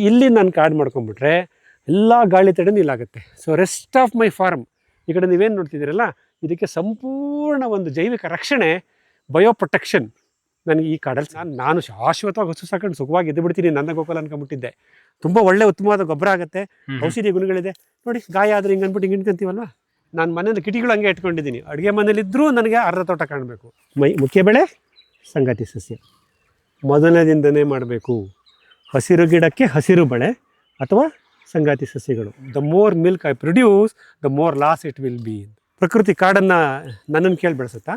ಇಲ್ಲಿ ನಾನು ಕಾರ್ಡ್ ಮಾಡ್ಕೊಂಡ್ಬಿಟ್ರೆ ಎಲ್ಲ ಗಾಳಿ ತಡೆನೂ ಇಲ್ಲಾಗುತ್ತೆ. So rest of my farm ಈ ಕಡೆ ನೀವೇನು ನೋಡ್ತಿದ್ದೀರಲ್ಲ, ಇದಕ್ಕೆ ಸಂಪೂರ್ಣ ಒಂದು ಜೈವಿಕ ರಕ್ಷಣೆ, ಬಯೋ ಪ್ರೊಟೆಕ್ಷನ್ ನನಗೆ ಈ ಕಾಡಲ್ಲಿ. ನಾನು ಶಾಶ್ವತವಾಗಿ ಹಸು ಸಾಕೊಂಡು ಸುಖವಾಗಿ ಎದ್ದು ಬಿಡ್ತೀನಿ ನನ್ನ ಗೋಕುಲ ಅನ್ಕೊಂಬಿಟ್ಟಿದ್ದೆ. ತುಂಬ ಒಳ್ಳೆ ಉತ್ತಮವಾದ ಗೊಬ್ಬರ ಆಗುತ್ತೆ, ಔಷಧಿ ಗುಣಗಳಿದೆ. ನೋಡಿ ಗಾಯ ಆದರೆ ಹಿಂಗೆ ಅಂದ್ಬಿಟ್ಟು ಹಿಂಗೆ ಇಟ್ಕೊಂತೀವಲ್ವ, ನಾನು ಮನೇಲಿ ಕಿಟಿಗಳು ಹಂಗೆ ಇಟ್ಕೊಂಡಿದ್ದೀನಿ. ಅಡುಗೆ ಮನೇಲಿದ್ದರೂ ನನಗೆ ಅರ್ಧ ತೋಟ ಕಾಣಬೇಕು. ಮುಖ್ಯ ಬೆಳೆ ಸಂಗಾತಿ ಸಸ್ಯ ಮೊದಲನೇದಿಂದನೇ ಮಾಡಬೇಕು. ಹಸಿರು ಗಿಡಕ್ಕೆ ಹಸಿರು ಬೆಳೆ ಅಥವಾ ಸಂಗಾತಿ ಸಸ್ಯಗಳು. The more milk I produce, the more loss it will be. ಪ್ರಕೃತಿ ಕಾಡನ್ನು ನನ್ನನ್ನು ಕೇಳಿ ಬೆಳೆಸುತ್ತಾ?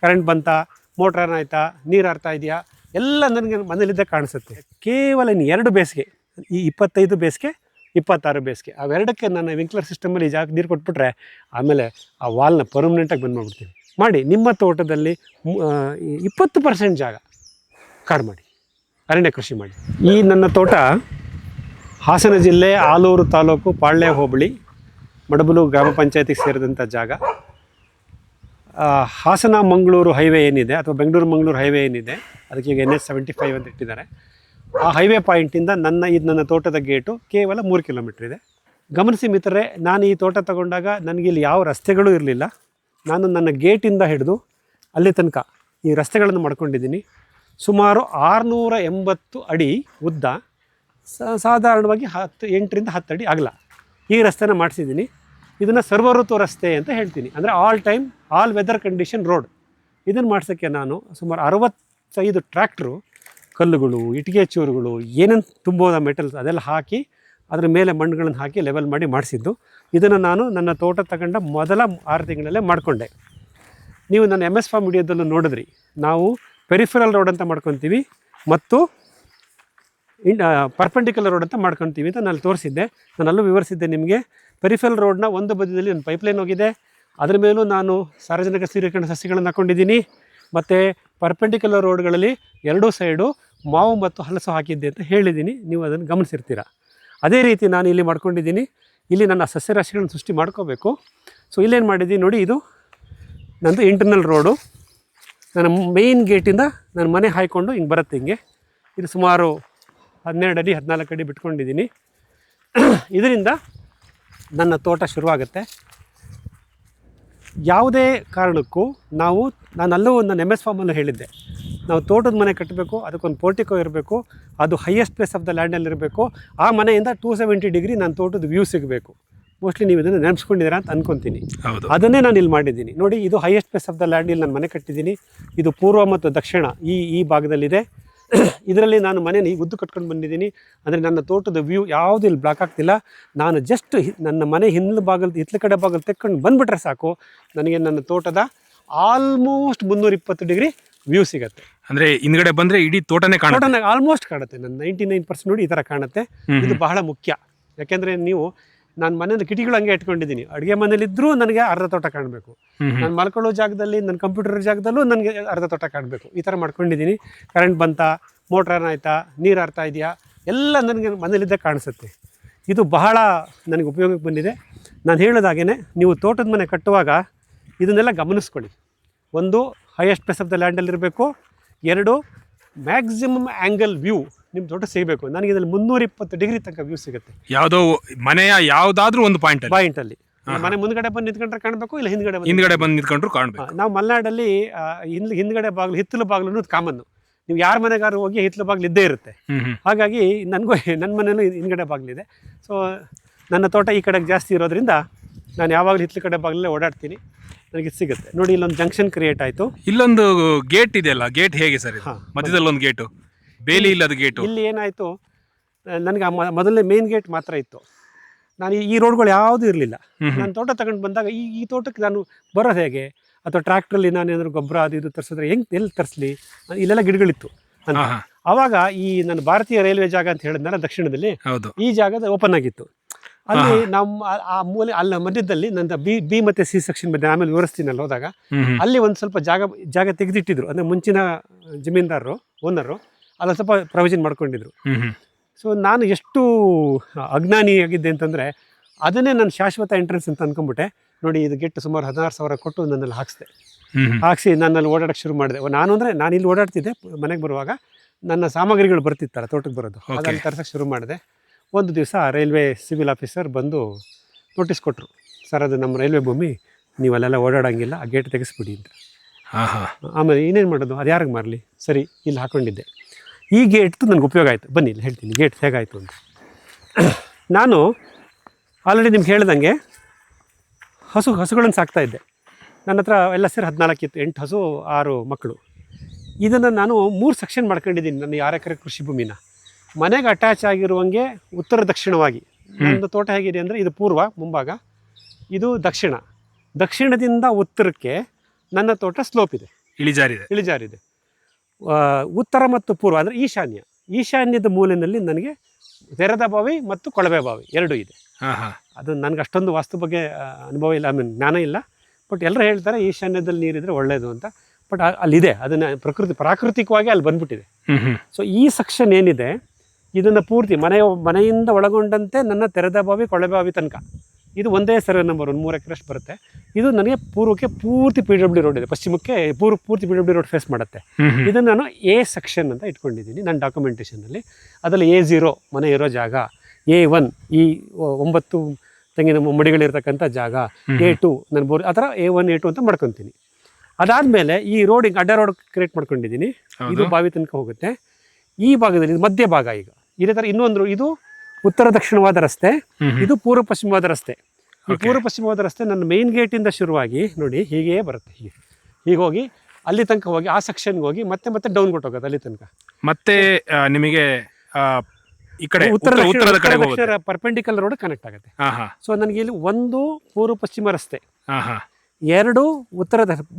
ಕರೆಂಟ್ ಬಂತಾ, ಮೋಟ್ರನ್ ಆಯಿತಾ, ನೀರು ಹರ್ತಾ ಇದೆಯಾ, ಎಲ್ಲ ನನಗೆ ಮನೇಲಿದ್ದ ಕಾಣಿಸುತ್ತೆ. ಕೇವಲ ಇನ್ನು 2 ಬೇಸಿಗೆ, ಈ 25 ಬೇಸಿಗೆ 26 ಬೇಸಿಗೆ, ಅವೆರಡಕ್ಕೆ ನನ್ನ ವಿಂಕ್ಲರ್ ಸಿಸ್ಟಮಲ್ಲಿ ಜಾಗ ನೀರು ಕೊಟ್ಬಿಟ್ರೆ ಆಮೇಲೆ ಆ ವಾಲ್ನ ಪರ್ಮನೆಂಟಾಗಿ ಬಂದು ಮಾಡ್ಬಿಡ್ತೀನಿ. ಮಾಡಿ ನಿಮ್ಮ ತೋಟದಲ್ಲಿ 20% ಜಾಗ ಕಾಡು ಮಾಡಿ, ಅರಣ್ಯ ಕೃಷಿ ಮಾಡಿ. ಈ ನನ್ನ ತೋಟ ಹಾಸನ ಜಿಲ್ಲೆ ಆಲೂರು ತಾಲೂಕು ಪಾಳ್ಯ ಹೋಬಳಿ ಮಡಬಲು ಗ್ರಾಮ ಪಂಚಾಯತಿಗೆ ಸೇರಿದಂಥ ಜಾಗ. ಹಾಸನ ಮಂಗಳೂರು ಹೈವೇ ಏನಿದೆ ಅಥವಾ ಬೆಂಗಳೂರು ಮಂಗಳೂರು ಹೈವೇ ಏನಿದೆ, ಅದಕ್ಕೆ ಈಗ NH75 ಅಂತ ಇಟ್ಟಿದ್ದಾರೆ. ಆ ಹೈವೇ ಪಾಯಿಂಟಿಂದ ನನ್ನ ತೋಟದ ಗೇಟು ಕೇವಲ 3 ಕಿಲೋಮೀಟ್ರ್ ಇದೆ. ಗಮನಿಸಿ ಮಿತ್ರರೇ, ನಾನು ಈ ತೋಟ ತಗೊಂಡಾಗ ನನಗೆ ಇಲ್ಲಿ ಯಾವ ರಸ್ತೆಗಳೂ ಇರಲಿಲ್ಲ. ನಾನು ನನ್ನ ಗೇಟಿಂದ ಹಿಡಿದು ಅಲ್ಲಿ ತನಕ ಈ ರಸ್ತೆಗಳನ್ನು ಮಾಡ್ಕೊಂಡಿದ್ದೀನಿ. ಸುಮಾರು 680 ಅಡಿ ಉದ್ದ, ಸಾಧಾರಣವಾಗಿ 8ರಿಂದ 10 ಅಡಿ ಅಗಲ ಈ ರಸ್ತೆನ ಮಾಡಿಸಿದ್ದೀನಿ. ಇದನ್ನು ಸರ್ವಋತು ರಸ್ತೆ ಅಂತ ಹೇಳ್ತೀನಿ, ಅಂದರೆ ಆಲ್ ವೆದರ್ ಕಂಡೀಷನ್ ರೋಡ್. ಇದನ್ನು ಮಾಡ್ಸೋಕ್ಕೆ ನಾನು ಸುಮಾರು 65 ಟ್ರ್ಯಾಕ್ಟ್ರು, ಕಲ್ಲುಗಳು, ಇಟ್ಟಿಗೆ ಚೂರುಗಳು, ಏನೇನು ತುಂಬೋದ ಮೆಟಲ್ಸ್ ಅದೆಲ್ಲ ಹಾಕಿ ಅದರ ಮೇಲೆ ಮಣ್ಣುಗಳನ್ನು ಹಾಕಿ ಲೆವೆಲ್ ಮಾಡಿ ಮಾಡಿಸಿದ್ದು. ಇದನ್ನು ನಾನು ನನ್ನ ತೋಟ ತಗೊಂಡ ಮೊದಲ 6 ತಿಂಗಳಲ್ಲೇ ಮಾಡಿಕೊಂಡೆ. ನೀವು ನನ್ನ MS ಫಾರ್ಮ್ ವಿಡಿಯೋದಲ್ಲೂ ನೋಡಿದ್ರಿ, ನಾವು ಪೆರಿಫೆರಲ್ ರೋಡ್ ಅಂತ ಮಾಡ್ಕೊತೀವಿ ಮತ್ತು ಪರ್ಪೆಂಡಿಕ್ಯುಲರ್ ರೋಡ್ ಅಂತ ಮಾಡ್ಕೊತೀವಿ ಅಂತ ನಾನು ತೋರಿಸಿದ್ದೆ. ನಾನು ಅಲ್ಲೂ ವಿವರಿಸಿದ್ದೆ ನಿಮಗೆ. ಪೆರಿಫೆರಲ್ ರೋಡ್ನ ಒಂದು ಬದಿಯಲ್ಲಿ ಒಂದು ಪೈಪ್ಲೈನ್ ಹೋಗಿದೆ, ಅದರ ಮೇಲೂ ನಾನು ಸಾರ್ವಜನಿಕ ಸ್ಥಿರೀಕರಣ ಸಸ್ಯಗಳನ್ನು ಹಾಕ್ಕೊಂಡಿದ್ದೀನಿ. ಮತ್ತು ಪರ್ಪೆಂಡಿಕ್ಯುಲರ್ ರೋಡ್ಗಳಲ್ಲಿ 2 ಸೈಡು ಮಾವು ಮತ್ತು ಹಲಸು ಹಾಕಿದ್ದೆ ಅಂತ ಹೇಳಿದ್ದೀನಿ. ನೀವು ಅದನ್ನು ಗಮನಿಸಿರ್ತೀರ. ಅದೇ ರೀತಿ ನಾನು ಇಲ್ಲಿ ಮಾಡ್ಕೊಂಡಿದ್ದೀನಿ. ಇಲ್ಲಿ ನನ್ನ ಸಸ್ಯರಾಶಿಗಳನ್ನು ಸೃಷ್ಟಿ ಮಾಡ್ಕೋಬೇಕು. ಸೊ ಇಲ್ಲೇನು ಮಾಡಿದ್ದೀನಿ ನೋಡಿ, ಇದು ನಂದು ಇಂಟರ್ನಲ್ ರೋಡು. ನನ್ನ ಮೇಯ್ನ್ ಗೇಟಿಂದ ನನ್ನ ಮನೆ ಹಾಯ್ಕೊಂಡು ಹಿಂಗೆ ಬರುತ್ತೆ. ಹಿಂಗೆ ಇದು ಸುಮಾರು 12 ಅಡಿ 14 ಅಡಿ ಬಿಟ್ಕೊಂಡಿದ್ದೀನಿ. ಇದರಿಂದ ನನ್ನ ತೋಟ ಶುರುವಾಗುತ್ತೆ. ಯಾವುದೇ ಕಾರಣಕ್ಕೂ ನಾನಲ್ಲೂ ನನ್ನ MS ಫಾರ್ಮಲ್ಲೂ ಹೇಳಿದ್ದೆ, ನಾವು ತೋಟದ ಮನೆ ಕಟ್ಟಬೇಕು, ಅದಕ್ಕೊಂದು ಪೋರ್ಟಿಕೋ ಇರಬೇಕು, ಅದು ಹೈಯೆಸ್ಟ್ ಪ್ಲೇಸ್ ಆಫ್ ದ ಲ್ಯಾಂಡಲ್ಲಿ ಇರಬೇಕು. ಆ ಮನೆಯಿಂದ 270 ಡಿಗ್ರಿ ನನ್ನ ತೋಟದ ವ್ಯೂ ಸಿಗಬೇಕು. ಮೋಸ್ಟ್ಲಿ ನೀವು ಇದನ್ನು ನೆನೆಸ್ಕೊಂಡಿದ್ದೀರಾ ಅಂತ ಅನ್ಕೊತೀನಿ. ಅದನ್ನೇ ನಾನು ಇಲ್ಲಿ ಮಾಡಿದ್ದೀನಿ. ನೋಡಿ, ಇದು highest place of the land, ಇಲ್ಲಿ ನಾನು ಮನೆ ಕಟ್ಟಿದ್ದೀನಿ. ಇದು ಪೂರ್ವ ಮತ್ತು ದಕ್ಷಿಣ ಈ ಭಾಗದಲ್ಲಿದೆ. ಇದರಲ್ಲಿ ನಾನು ಮನೇನ ಈಗ ಉದ್ದು ಕಟ್ಕೊಂಡು ಬಂದಿದ್ದೀನಿ. ಅಂದರೆ ನನ್ನ ತೋಟದ ವ್ಯೂ ಯಾವುದು ಇಲ್ಲಿ ಬ್ಲಾಕ್ ಆಗ್ತಿಲ್ಲ. ನಾನು ಜಸ್ಟ್ ನನ್ನ ಮನೆ ಹಿತ್ತಲ ಕಡೆ ಭಾಗದಲ್ಲಿ ತೆಕ್ಕೊಂಡು ಬಂದುಬಿಟ್ರೆ ಸಾಕು, ನನಗೆ ನನ್ನ ತೋಟದ ಆಲ್ಮೋಸ್ಟ್ 320 ಡಿಗ್ರಿ ವ್ಯೂ ಸಿಗುತ್ತೆ. ಅಂದರೆ ಹಿಂದ್ಗಡೆ ಬಂದರೆ ಇಡೀ ತೋಟನೇ ಆಲ್ಮೋಸ್ಟ್ ಕಾಣುತ್ತೆ. ನನ್ನ 99% ನೋಡಿ ಈ ಥರ ಕಾಣುತ್ತೆ. ಇದು ಬಹಳ ಮುಖ್ಯ. ಯಾಕೆಂದರೆ ನಾನು ಮನೆಯಿಂದ ಕಿಟಿಗಳು ಹಂಗೆ ಇಟ್ಕೊಂಡಿದ್ದೀನಿ. ಅಡುಗೆ ಮನೇಲಿದ್ದರೂ ನನಗೆ ಅರ್ಧ ತೋಟ ಕಾಣಬೇಕು. ನಾನು ಮಲ್ಕೊಳ್ಳೋ ಜಾಗದಲ್ಲಿ, ನನ್ನ ಕಂಪ್ಯೂಟರ್ ಜಾಗದಲ್ಲೂ ನನಗೆ ಅರ್ಧ ತೋಟ ಕಾಣಬೇಕು. ಈ ಥರ ಮಾಡ್ಕೊಂಡಿದ್ದೀನಿ. ಕರೆಂಟ್ ಬಂತಾ, ಮೋಟ್ರನ್ ಆಯಿತಾ, ನೀರು ಹರ್ತಾ ಇದೆಯಾ, ಎಲ್ಲ ನನಗೆ ಮನೇಲಿದ್ದ ಕಾಣಿಸುತ್ತೆ. ಇದು ಬಹಳ ನನಗೆ ಉಪಯೋಗಕ್ಕೆ ಬಂದಿದೆ. ನಾನು ಹೇಳಿದಾಗೇ ನೀವು ತೋಟದ ಮನೆ ಕಟ್ಟುವಾಗ ಇದನ್ನೆಲ್ಲ ಗಮನಿಸ್ಕೊಳ್ಳಿ. 1, ಹೈಯೆಸ್ಟ್ ಪ್ಲೇಸ್ ಆಫ್ ದ ಲ್ಯಾಂಡಲ್ಲಿರಬೇಕು. 2, ಮ್ಯಾಕ್ಸಿಮಮ್ ಆ್ಯಂಗಲ್ ವ್ಯೂ ನಿಮ್ಮ ತೋಟ ಸಿಗಬೇಕು. ನನಗೆ ಇದರಲ್ಲಿ 320 ಡಿಗ್ರಿ ತನಕ ವ್ಯೂ ಸಿಗುತ್ತೆ. ಯಾವುದೋ ಮನೆಯ ಯಾವುದಾದ್ರೂ ಒಂದು ಪಾಯಿಂಟಲ್ಲಿ ಮನೆ ಮುಂದ್ಗಡೆ ಬಂದು ನಿಂತ್ಕೊಂಡ್ರೆ ಕಾಣಬೇಕು, ಇಲ್ಲ ಹಿಂದ್ಗಡೆ ಬಂದು ನಿಂತ್ಕೊಂಡ್ರು ಕಾಣಬೇಕು. ನಾವು ಮಲೆನಾಡಲ್ಲಿ ಹಿಂದ್ಗಡೆ ಬಾಗಿಲು, ಹಿತ್ತಲು ಬಾಗಿಲು ಅನ್ನೋದು ಕಾಮನ್ನು. ನೀವು ಯಾರ ಮನೆಗಾರು ಹೋಗಿ ಹಿತ್ತಲು ಬಾಗಿಲು ಇದ್ದೇ ಇರುತ್ತೆ. ಹಾಗಾಗಿ ನನ್ನ ಮನೆಯಲ್ಲೂ ಹಿಂದ್ಗಡೆ ಬಾಗಿಲಿದೆ. ಸೊ ನನ್ನ ತೋಟ ಈ ಕಡೆಗೆ ಜಾಸ್ತಿ ಇರೋದ್ರಿಂದ ನಾನು ಯಾವಾಗಲೂ ಹಿತ್ತಲು ಕಡೆ ಬಾಗಿಲಲ್ಲೇ ಓಡಾಡ್ತೀನಿ. ನನಗೆ ಸಿಗುತ್ತೆ. ನೋಡಿ, ಇಲ್ಲೊಂದು ಜಂಕ್ಷನ್ ಕ್ರಿಯೇಟ್ ಆಯಿತು. ಇಲ್ಲೊಂದು ಗೇಟ್ ಇದೆಯಲ್ಲ, ಗೇಟ್ ಹೇಗೆ ಸರ್? ಮಧ್ಯದಲ್ಲಿ ಒಂದು ಗೇಟು, ಬೇಲಿ ಇಲ್ಲದ ಗೇಟು. ಇಲ್ಲಿ ಏನಾಯಿತು, ನನಗೆ ಮೊದಲನೇ ಮೇನ್ ಗೇಟ್ ಮಾತ್ರ ಇತ್ತು. ನಾನು ಈ ರೋಡ್ಗಳು ಯಾವುದೂ ಇರಲಿಲ್ಲ. ನಾನು ತೋಟ ತಗೊಂಡು ಬಂದಾಗ ಈ ತೋಟಕ್ಕೆ ನಾನು ಬರೋದು ಹೇಗೆ, ಅಥವಾ ಟ್ರ್ಯಾಕ್ಟ್ರಲ್ಲಿ ನಾನು ಏನಾದ್ರು ಗೊಬ್ಬರ ಅದು ಇದು ತರಿಸಿದ್ರೆ ಎಲ್ಲಿ ತರಿಸ್ಲಿ, ಇಲ್ಲೆಲ್ಲ ಗಿಡಗಳಿತ್ತು ಅಂತ. ಆವಾಗ ಈ ನನ್ನ ಭಾರತೀಯ ರೈಲ್ವೆ ಜಾಗ ಅಂತ ಹೇಳಿದ್ನಲ್ಲ ದಕ್ಷಿಣದಲ್ಲಿ, ಈ ಜಾಗದ ಓಪನ್ ಆಗಿತ್ತು. ಅಲ್ಲಿ ನಮ್ಮ ಆ ಮೂಲೆ ಅಲ್ಲ ಮಧ್ಯದಲ್ಲಿ ನನ್ನ ಬಿ ಮತ್ತು C ಸೆಕ್ಷನ್ ಮಧ್ಯೆ, ಆಮೇಲೆ ವಿವರಿಸ್ತೀನಲ್ಲ ಹೋದಾಗ, ಅಲ್ಲಿ ಒಂದು ಸ್ವಲ್ಪ ಜಾಗ ತೆಗೆದಿಟ್ಟಿದ್ರು. ಅಂದರೆ ಮುಂಚಿನ ಜಮೀನ್ದಾರರು, ಓನರು ಅಲ್ಲಿ ಸ್ವಲ್ಪ ಪ್ರೊವಿಷನ್ ಮಾಡ್ಕೊಂಡಿದ್ರು. ಸೊ ನಾನು ಎಷ್ಟು ಅಜ್ಞಾನಿಯಾಗಿದ್ದೆ ಅಂತಂದರೆ, ಅದನ್ನೇ ನಾನು ಶಾಶ್ವತ ಎಂಟ್ರೆನ್ಸ್ ಅಂತ ಅಂದ್ಕೊಂಡ್ಬಿಟ್ಟೆ. ನೋಡಿ, ಇದು ಗೆಟ್ಟು ಸುಮಾರು 16,000 ಕೊಟ್ಟು ನನ್ನಲ್ಲಿ ಹಾಕಿಸಿ ನನ್ನಲ್ಲಿ ಓಡಾಡೋಕ್ಕೆ ಶುರು ಮಾಡಿದೆ. ನಾನು ಇಲ್ಲಿ ಓಡಾಡ್ತಿದ್ದೆ ಮನೆಗೆ ಬರುವಾಗ. ನನ್ನ ಸಾಮಗ್ರಿಗಳು ಬರ್ತಿತ್ತಲ್ಲ ತೋಟಕ್ಕೆ ಬರೋದು, ಅದನ್ನು ತರ್ಸೋಕ್ಕೆ ಶುರು ಮಾಡಿದೆ. ಒಂದು ದಿವಸ ರೈಲ್ವೆ ಸಿವಿಲ್ ಆಫೀಸರ್ ಬಂದು ನೋಟಿಸ್ ಕೊಟ್ಟರು, ಸರ್ ಅದು ನಮ್ಮ ರೈಲ್ವೆ ಭೂಮಿ, ನೀವು ಅಲ್ಲೆಲ್ಲ ಓಡಾಡೋಂಗಿಲ್ಲ, ಆ ಗೇಟ್ ತೆಗೆಸ್ಬಿಡಿ ಅಂತ. ಆಮೇಲೆ ಇನ್ನೇನು ಮಾಡೋದು, ಅದು ಯಾರಿಗೆ ಮಾರಲಿ, ಸರಿ ಇಲ್ಲಿ ಹಾಕ್ಕೊಂಡಿದ್ದೆ. ಈ ಗೇಟ್ದು ನನಗೆ ಉಪಯೋಗ ಆಯಿತು. ಬನ್ನಿ ಇಲ್ಲಿ ಹೇಳ್ತೀನಿ ಗೇಟ್ ಹೇಗಾಯಿತು ಅಂತ. ನಾನು ಆಲ್ರೆಡಿ ನಿಮ್ಗೆ ಹೇಳ್ದಂಗೆ ಹಸುಗಳನ್ನು ಸಾಕ್ತಾಯಿದ್ದೆ. ನನ್ನ ಹತ್ರ ಎಲ್ಲ ಸೇರಿ 14 ಇತ್ತು, 8 ಹಸು 6 ಮಕ್ಕಳು. ಇದನ್ನು ನಾನು 3 ಸೆಕ್ಷನ್ ಮಾಡ್ಕೊಂಡಿದ್ದೀನಿ ನನ್ನ 6 ಎಕರೆ ಕೃಷಿ ಭೂಮಿನ. ಮನೆಗೆ ಅಟ್ಯಾಚ್ ಆಗಿರುವಂಗೆ ಉತ್ತರ ದಕ್ಷಿಣವಾಗಿ ನನ್ನ ತೋಟ ಹೇಗಿದೆ ಅಂದರೆ, ಇದು ಪೂರ್ವ ಮುಂಭಾಗ, ಇದು ದಕ್ಷಿಣ. ದಕ್ಷಿಣದಿಂದ ಉತ್ತರಕ್ಕೆ ನನ್ನ ತೋಟ ಸ್ಲೋಪ್ ಇದೆ, ಇಳಿಜಾರಿದೆ. ಉತ್ತರ ಮತ್ತು ಪೂರ್ವ ಅಂದರೆ ಈಶಾನ್ಯದ ಮೂಲೆಯಲ್ಲಿ ನನಗೆ ತೆರೆದ ಬಾವಿ ಮತ್ತು ಕೊಳವೆ ಬಾವಿ ಎರಡೂ ಇದೆ. ಅದು ನನಗೆ ಅಷ್ಟೊಂದು ವಾಸ್ತು ಬಗ್ಗೆ ಅನುಭವ ಇಲ್ಲ, ಜ್ಞಾನ ಇಲ್ಲ. ಬಟ್ ಎಲ್ಲರೂ ಹೇಳ್ತಾರೆ ಈಶಾನ್ಯದಲ್ಲಿ ನೀರಿದ್ರೆ ಒಳ್ಳೆಯದು ಅಂತ. ಬಟ್ ಅಲ್ಲಿದೆ, ಅದನ್ನು ಪ್ರಾಕೃತಿಕವಾಗಿ ಅಲ್ಲಿ ಬಂದ್ಬಿಟ್ಟಿದೆ. ಸೊ ಈ ಸೆಕ್ಷನ್ ಏನಿದೆ ಇದನ್ನು ಪೂರ್ತಿ ಮನೆಯಿಂದ ಒಳಗೊಂಡಂತೆ ನನ್ನ ತೆರೆದ ಬಾವಿ ಕೊಳವೆ ಬಾವಿ ತನಕ ಇದು ಒಂದೇ ಸರ್ವೆ ನಂಬರ್, 1 3 ಎಕರೆಷ್ಟು ಬರುತ್ತೆ. ಇದು ನನಗೆ ಪೂರ್ವಕ್ಕೆ ಪೂರ್ತಿ PWD ರೋಡ್ ಇದೆ, ಪಶ್ಚಿಮಕ್ಕೆ ಪೂರ್ತಿ PWD ರೋಡ್ ಫೇಸ್ ಮಾಡುತ್ತೆ. ಇದನ್ನು ನಾನು A ಸೆಕ್ಷನ್ ಅಂತ ಇಟ್ಕೊಂಡಿದ್ದೀನಿ ನನ್ನ ಡಾಕ್ಯುಮೆಂಟೇಷನಲ್ಲಿ. ಅದರಲ್ಲಿ A0 ಮನೆ ಇರೋ ಜಾಗ, A1 ಈ 9 ತೆಂಗಿನ ಮಡಿಗಳಿರ್ತಕ್ಕಂಥ ಜಾಗ, A2 ನನ್ನ ಬೋರ್, ಆ ಥರ A1 A2 ಅಂತ ಮಾಡ್ಕೊತೀನಿ. ಅದಾದಮೇಲೆ ಈ ರೋಡಿಗೆ ಅಡ್ಡ ರೋಡ್ ಕ್ರಿಯೇಟ್ ಮಾಡ್ಕೊಂಡಿದ್ದೀನಿ. ಇದು ಬಾವಿ ತನಕ ಹೋಗುತ್ತೆ. ಈ ಭಾಗದಲ್ಲಿ ಇದು ಮಧ್ಯ ಭಾಗ. ಈಗ ಇದೇ ಥರ ಇನ್ನೊಂದು, ಇದು ಉತ್ತರ ದಕ್ಷಿಣವಾದ ರಸ್ತೆ, ಇದು ಪೂರ್ವ ಪಶ್ಚಿಮವಾದ ರಸ್ತೆ. ಈ ಪೂರ್ವ ಪಶ್ಚಿಮವಾದ ರಸ್ತೆ ನನ್ನ ಮೇನ್ ಗೇಟಿಂದ ಶುರುವಾಗಿ ನೋಡಿ ಹೀಗೆ ಬರುತ್ತೆ, ಹೀಗೆ ಹೋಗಿ ಅಲ್ಲಿ ತನಕ ಹೋಗಿ ಆ ಸೆಕ್ಷನ್ಗೆ ಹೋಗಿ ಮತ್ತೆ ಡೌನ್ ಕೊಟ್ಟೋಗೋದು ಅಲ್ಲಿ ತನಕ. ಮತ್ತೆ ನಿಮಗೆ ಈ ಕಡೆ ಉತ್ತರ ಕಡೆ ಪರ್ಪೆಂಡಿಕಲ್ ರೋಡ್ ಕನೆಕ್ಟ್ ಆಗುತ್ತೆ. ಸೊ ನನಗೆ ಇಲ್ಲಿ 1 ಪೂರ್ವ ಪಶ್ಚಿಮ ರಸ್ತೆ, 2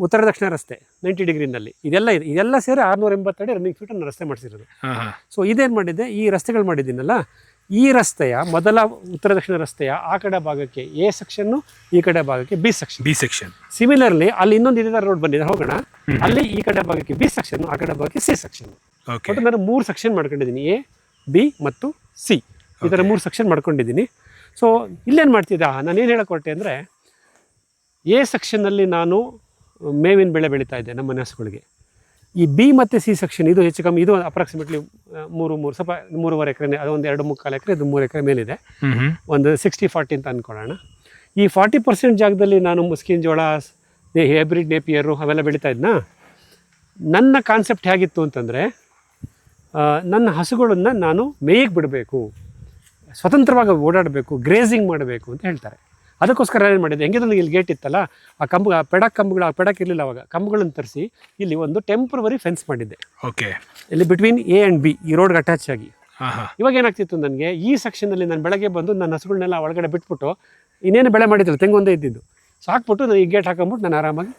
ಉತ್ತರ ದಕ್ಷಿಣ ರಸ್ತೆ 90 ಡಿಗ್ರಿನಲ್ಲಿ, ಇದೆಲ್ಲ ಸೇರಿ 680 ಅಡಿ ರನ್ನಿಂಗ್ ಫೀಟ್ ರಸ್ತೆ ಮಾಡಿಸಿರೋದು. ಸೊ ಇದೇನು ಮಾಡಿದ್ದೆ, ಈ ರಸ್ತೆಗಳು ಮಾಡಿದ್ದೀನಲ್ಲ, ಈ ರಸ್ತೆಯ ಮೊದಲ ಉತ್ತರ ದಕ್ಷಿಣ ರಸ್ತೆಯ ಆ ಕಡೆ ಭಾಗಕ್ಕೆ A ಸೆಕ್ಷನ್ನು, ಈ ಕಡೆ ಭಾಗಕ್ಕೆ ಬಿ ಸೆಕ್ಷನ್. ಸಿಮಿಲರ್ಲಿ ಅಲ್ಲಿ ಇನ್ನೊಂದು ಇದೇ ರೋಡ್ ಬಂದಿದೆ, ಹೋಗೋಣ. ಅಲ್ಲಿ ಈ ಕಡೆ ಭಾಗಕ್ಕೆ B ಸೆಕ್ಷನ್, ಆ ಕಡೆ ಭಾಗಕ್ಕೆ C ಸೆಕ್ಷನ್. ಒಟ್ಟು ನಾನು 3 ಸೆಕ್ಷನ್ ಮಾಡ್ಕೊಂಡಿದ್ದೀನಿ, A B ಮತ್ತು C, ಈ ಥರ 3 ಸೆಕ್ಷನ್ ಮಾಡ್ಕೊಂಡಿದ್ದೀನಿ. ಸೊ ಇಲ್ಲೇನು ಮಾಡ್ತಿದ್ದೆ, ನಾನೇನು ಹೇಳಕ್ಕೆ ಹೊರಟೆ ಅಂದರೆ, A ಸೆಕ್ಷನ್ನಲ್ಲಿ ನಾನು ಮೇವಿನ ಬೆಳೆ ಬೆಳೀತಾ ಇದ್ದೆ ನಮ್ಮ ಮನೆ ಹಸುಗಳಿಗೆ. ಈ B ಮತ್ತು C ಸೆಕ್ಷನ್ ಇದು ಹೆಚ್ಚು ಕಮ್ಮಿ, ಇದು ಅಪ್ರಾಕ್ಸಿಮೇಟ್ಲಿ 3 ಸ್ವಲ್ಪ 3.5 ಎಕರೆ, ಅದೊಂದು 2.75 ಎಕರೆ, ಇದು 3 ಎಕರೆ ಮೇಲಿದೆ. ಒಂದು 60-40 ಅಂತ ಅಂದ್ಕೊಳ್ಳೋಣ. ಈ 40% ಜಾಗದಲ್ಲಿ ನಾನು ಮುಸ್ಕಿನ ಜೋಳ, ಹೈಬ್ರಿಡ್ ನೇಪಿಯರು ಅವೆಲ್ಲ ಬೆಳೀತಾ ಇದ್ನ. ನನ್ನ ಕಾನ್ಸೆಪ್ಟ್ ಹೇಗಿತ್ತು ಅಂತಂದರೆ, ನನ್ನ ಹಸುಗಳನ್ನು ನಾನು ಮೇಯ್ಗೆ ಬಿಡಬೇಕು, ಸ್ವತಂತ್ರವಾಗಿ ಓಡಾಡಬೇಕು, ಗ್ರೇಸಿಂಗ್ ಮಾಡಬೇಕು ಅಂತ ಹೇಳ್ತಾರೆ. ಅದಕ್ಕೋಸ್ಕರ ಏನು ಮಾಡಿದೆ, ಹೆಂಗೆ ನನಗೆ ಇಲ್ಲಿ ಗೇಟ್ ಇತ್ತಲ್ಲ, ಆ ಪೆಡಕ್ ಇರಲಿಲ್ಲ ಅವಾಗ, ಕಂಬಗಳನ್ನು ತರಿಸಿ ಇಲ್ಲಿ ಒಂದು ಟೆಂಪ್ರವರಿ ಫೆನ್ಸ್ ಮಾಡಿದ್ದೆ. ಇಲ್ಲಿ ಬಿಟ್ವೀನ್ A ಆ್ಯಂಡ್ B ಈ ರೋಡ್ಗೆ ಅಟ್ಯಾಚ್ ಆಗಿ. ಇವಾಗ ಏನಾಗ್ತಿತ್ತು, ನನಗೆ ಈ ಸೆಕ್ಷನಲ್ಲಿ ನಾನು ಬೆಳಗ್ಗೆ ಬಂದು ನನ್ನ ಹಸುಗಳನ್ನೆಲ್ಲ ಒಳಗಡೆ ಬಿಟ್ಬಿಟ್ಟು, ಇನ್ನೇನು ಬೆಳೆ ಮಾಡಿದ್ರು ತೆಂಗೊಂದೇ ಇದ್ದಿದ್ದು, ಸಾಕ್ಬಿಟ್ಟು ನಾನು ಈ ಗೇಟ್ ಹಾಕೊಂಬಿಟ್ಟು ನಾನು ಆರಾಮಾಗಿ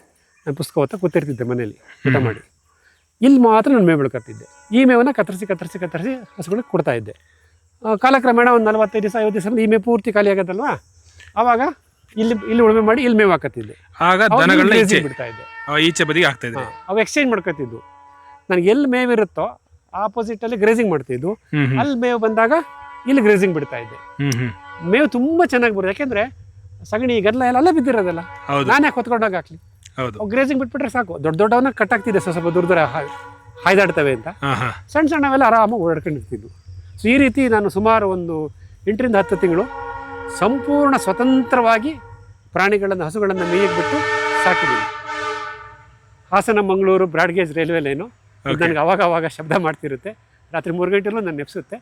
ನಾನು ಪುಸ್ತಕ ಓದ್ತಾ ಕೂತಿರ್ತಿದ್ದೆ ಮನೇಲಿ ಊಟ ಮಾಡಿ. ಇಲ್ಲಿ ಮಾತ್ರ ನಾನು ಮೇವು ಬೆಳ್ಕೊತಿದ್ದೆ. ಈ ಮೇವನ್ನು ಕತ್ತರಿಸಿ ಹಸುಗಳಿಗೆ ಕೊಡ್ತಾಯಿದ್ದೆ. ಕಾಲಕ್ರಮೇಣ ಒಂದು 45 ದಿವಸ 50 ದಿವಸ ಈ ಮೇವು ಪೂರ್ತಿ ಖಾಲಿ ಆಗೋದಲ್ವಾ, ಆವಾಗ ಇಲ್ಲಿ ಉಳುಮೆ ಮಾಡಿ ಇಲ್ಲಿ ಮೇವು ಹಾಕತ್ತಿದ್ದೆ. ಆಗ ದನಗಳನ್ನ ಬಿಡ್ತಾ ಇದ್ದೆ, ಈಚೆ ಬದಿಗೆ ಆಗ್ತಾ ಇದ್ದೆ. ಅವು ಎಕ್ಸ್ಚೇಂಜ್ ಮಾಡ್ಕೊತಿದ್ವು. ನನಗೆ ಎಲ್ಲಿ ಮೇವು ಇರುತ್ತೋ ಆಪೋಸಿಟಲ್ಲಿ ಗ್ರೇಸಿಂಗ್ ಮಾಡ್ತಿದ್ವು, ಅಲ್ಲಿ ಮೇವು ಬಂದಾಗ ಇಲ್ಲಿ ಗ್ರೇಸಿಂಗ್ ಬಿಡ್ತಾ ಇದ್ದೆ. ಮೇವು ತುಂಬ ಚೆನ್ನಾಗಿ ಬರುತ್ತೆ, ಯಾಕೆಂದರೆ ಸಗಣಿ ಗದ್ದಲ ಎಲ್ಲ ಬಿದ್ದಿರೋದಲ್ಲ, ನಾನು ಯಾಕೆ ಹೊತ್ಕೊಂಡೋಗಿ ಹಾಕ್ಲಿ, ಗ್ರೇಸಿಂಗ್ ಬಿಟ್ಬಿಟ್ರೆ ಸಾಕು. ದೊಡ್ಡವನ್ನ ಕಟ್ಟಾಗ್ತಿದೆ, ಸ್ವಲ್ಪ ದೂರ ಹಾಯ್ದಾಡ್ತವೆ ಅಂತ. ಸಣ್ಣವೆಲ್ಲ ಆರಾಮಾಗಿ ಓಡಾಡ್ಕೊಂಡಿರ್ತಿದ್ವು. ಸೊ ಈ ರೀತಿ ನಾನು ಸುಮಾರು ಒಂದು 8 ರಿಂದ 10 ತಿಂಗಳು ಸಂಪೂರ್ಣ ಸ್ವತಂತ್ರವಾಗಿ ಪ್ರಾಣಿಗಳನ್ನು, ಹಸುಗಳನ್ನು ಮೇಯಕ್ಕೆ ಬಿಟ್ಟು ಸಾಕಿದ್ದೀನಿ. Hassan Mangaluru broad gauge railway line ನನಗೆ ಅವಾಗ ಶಬ್ದ ಮಾಡ್ತಿರುತ್ತೆ, ರಾತ್ರಿ 3 ಗಂಟೆಲೂ ನಾನು ನೆಪ್ಸುತ್ತೆ.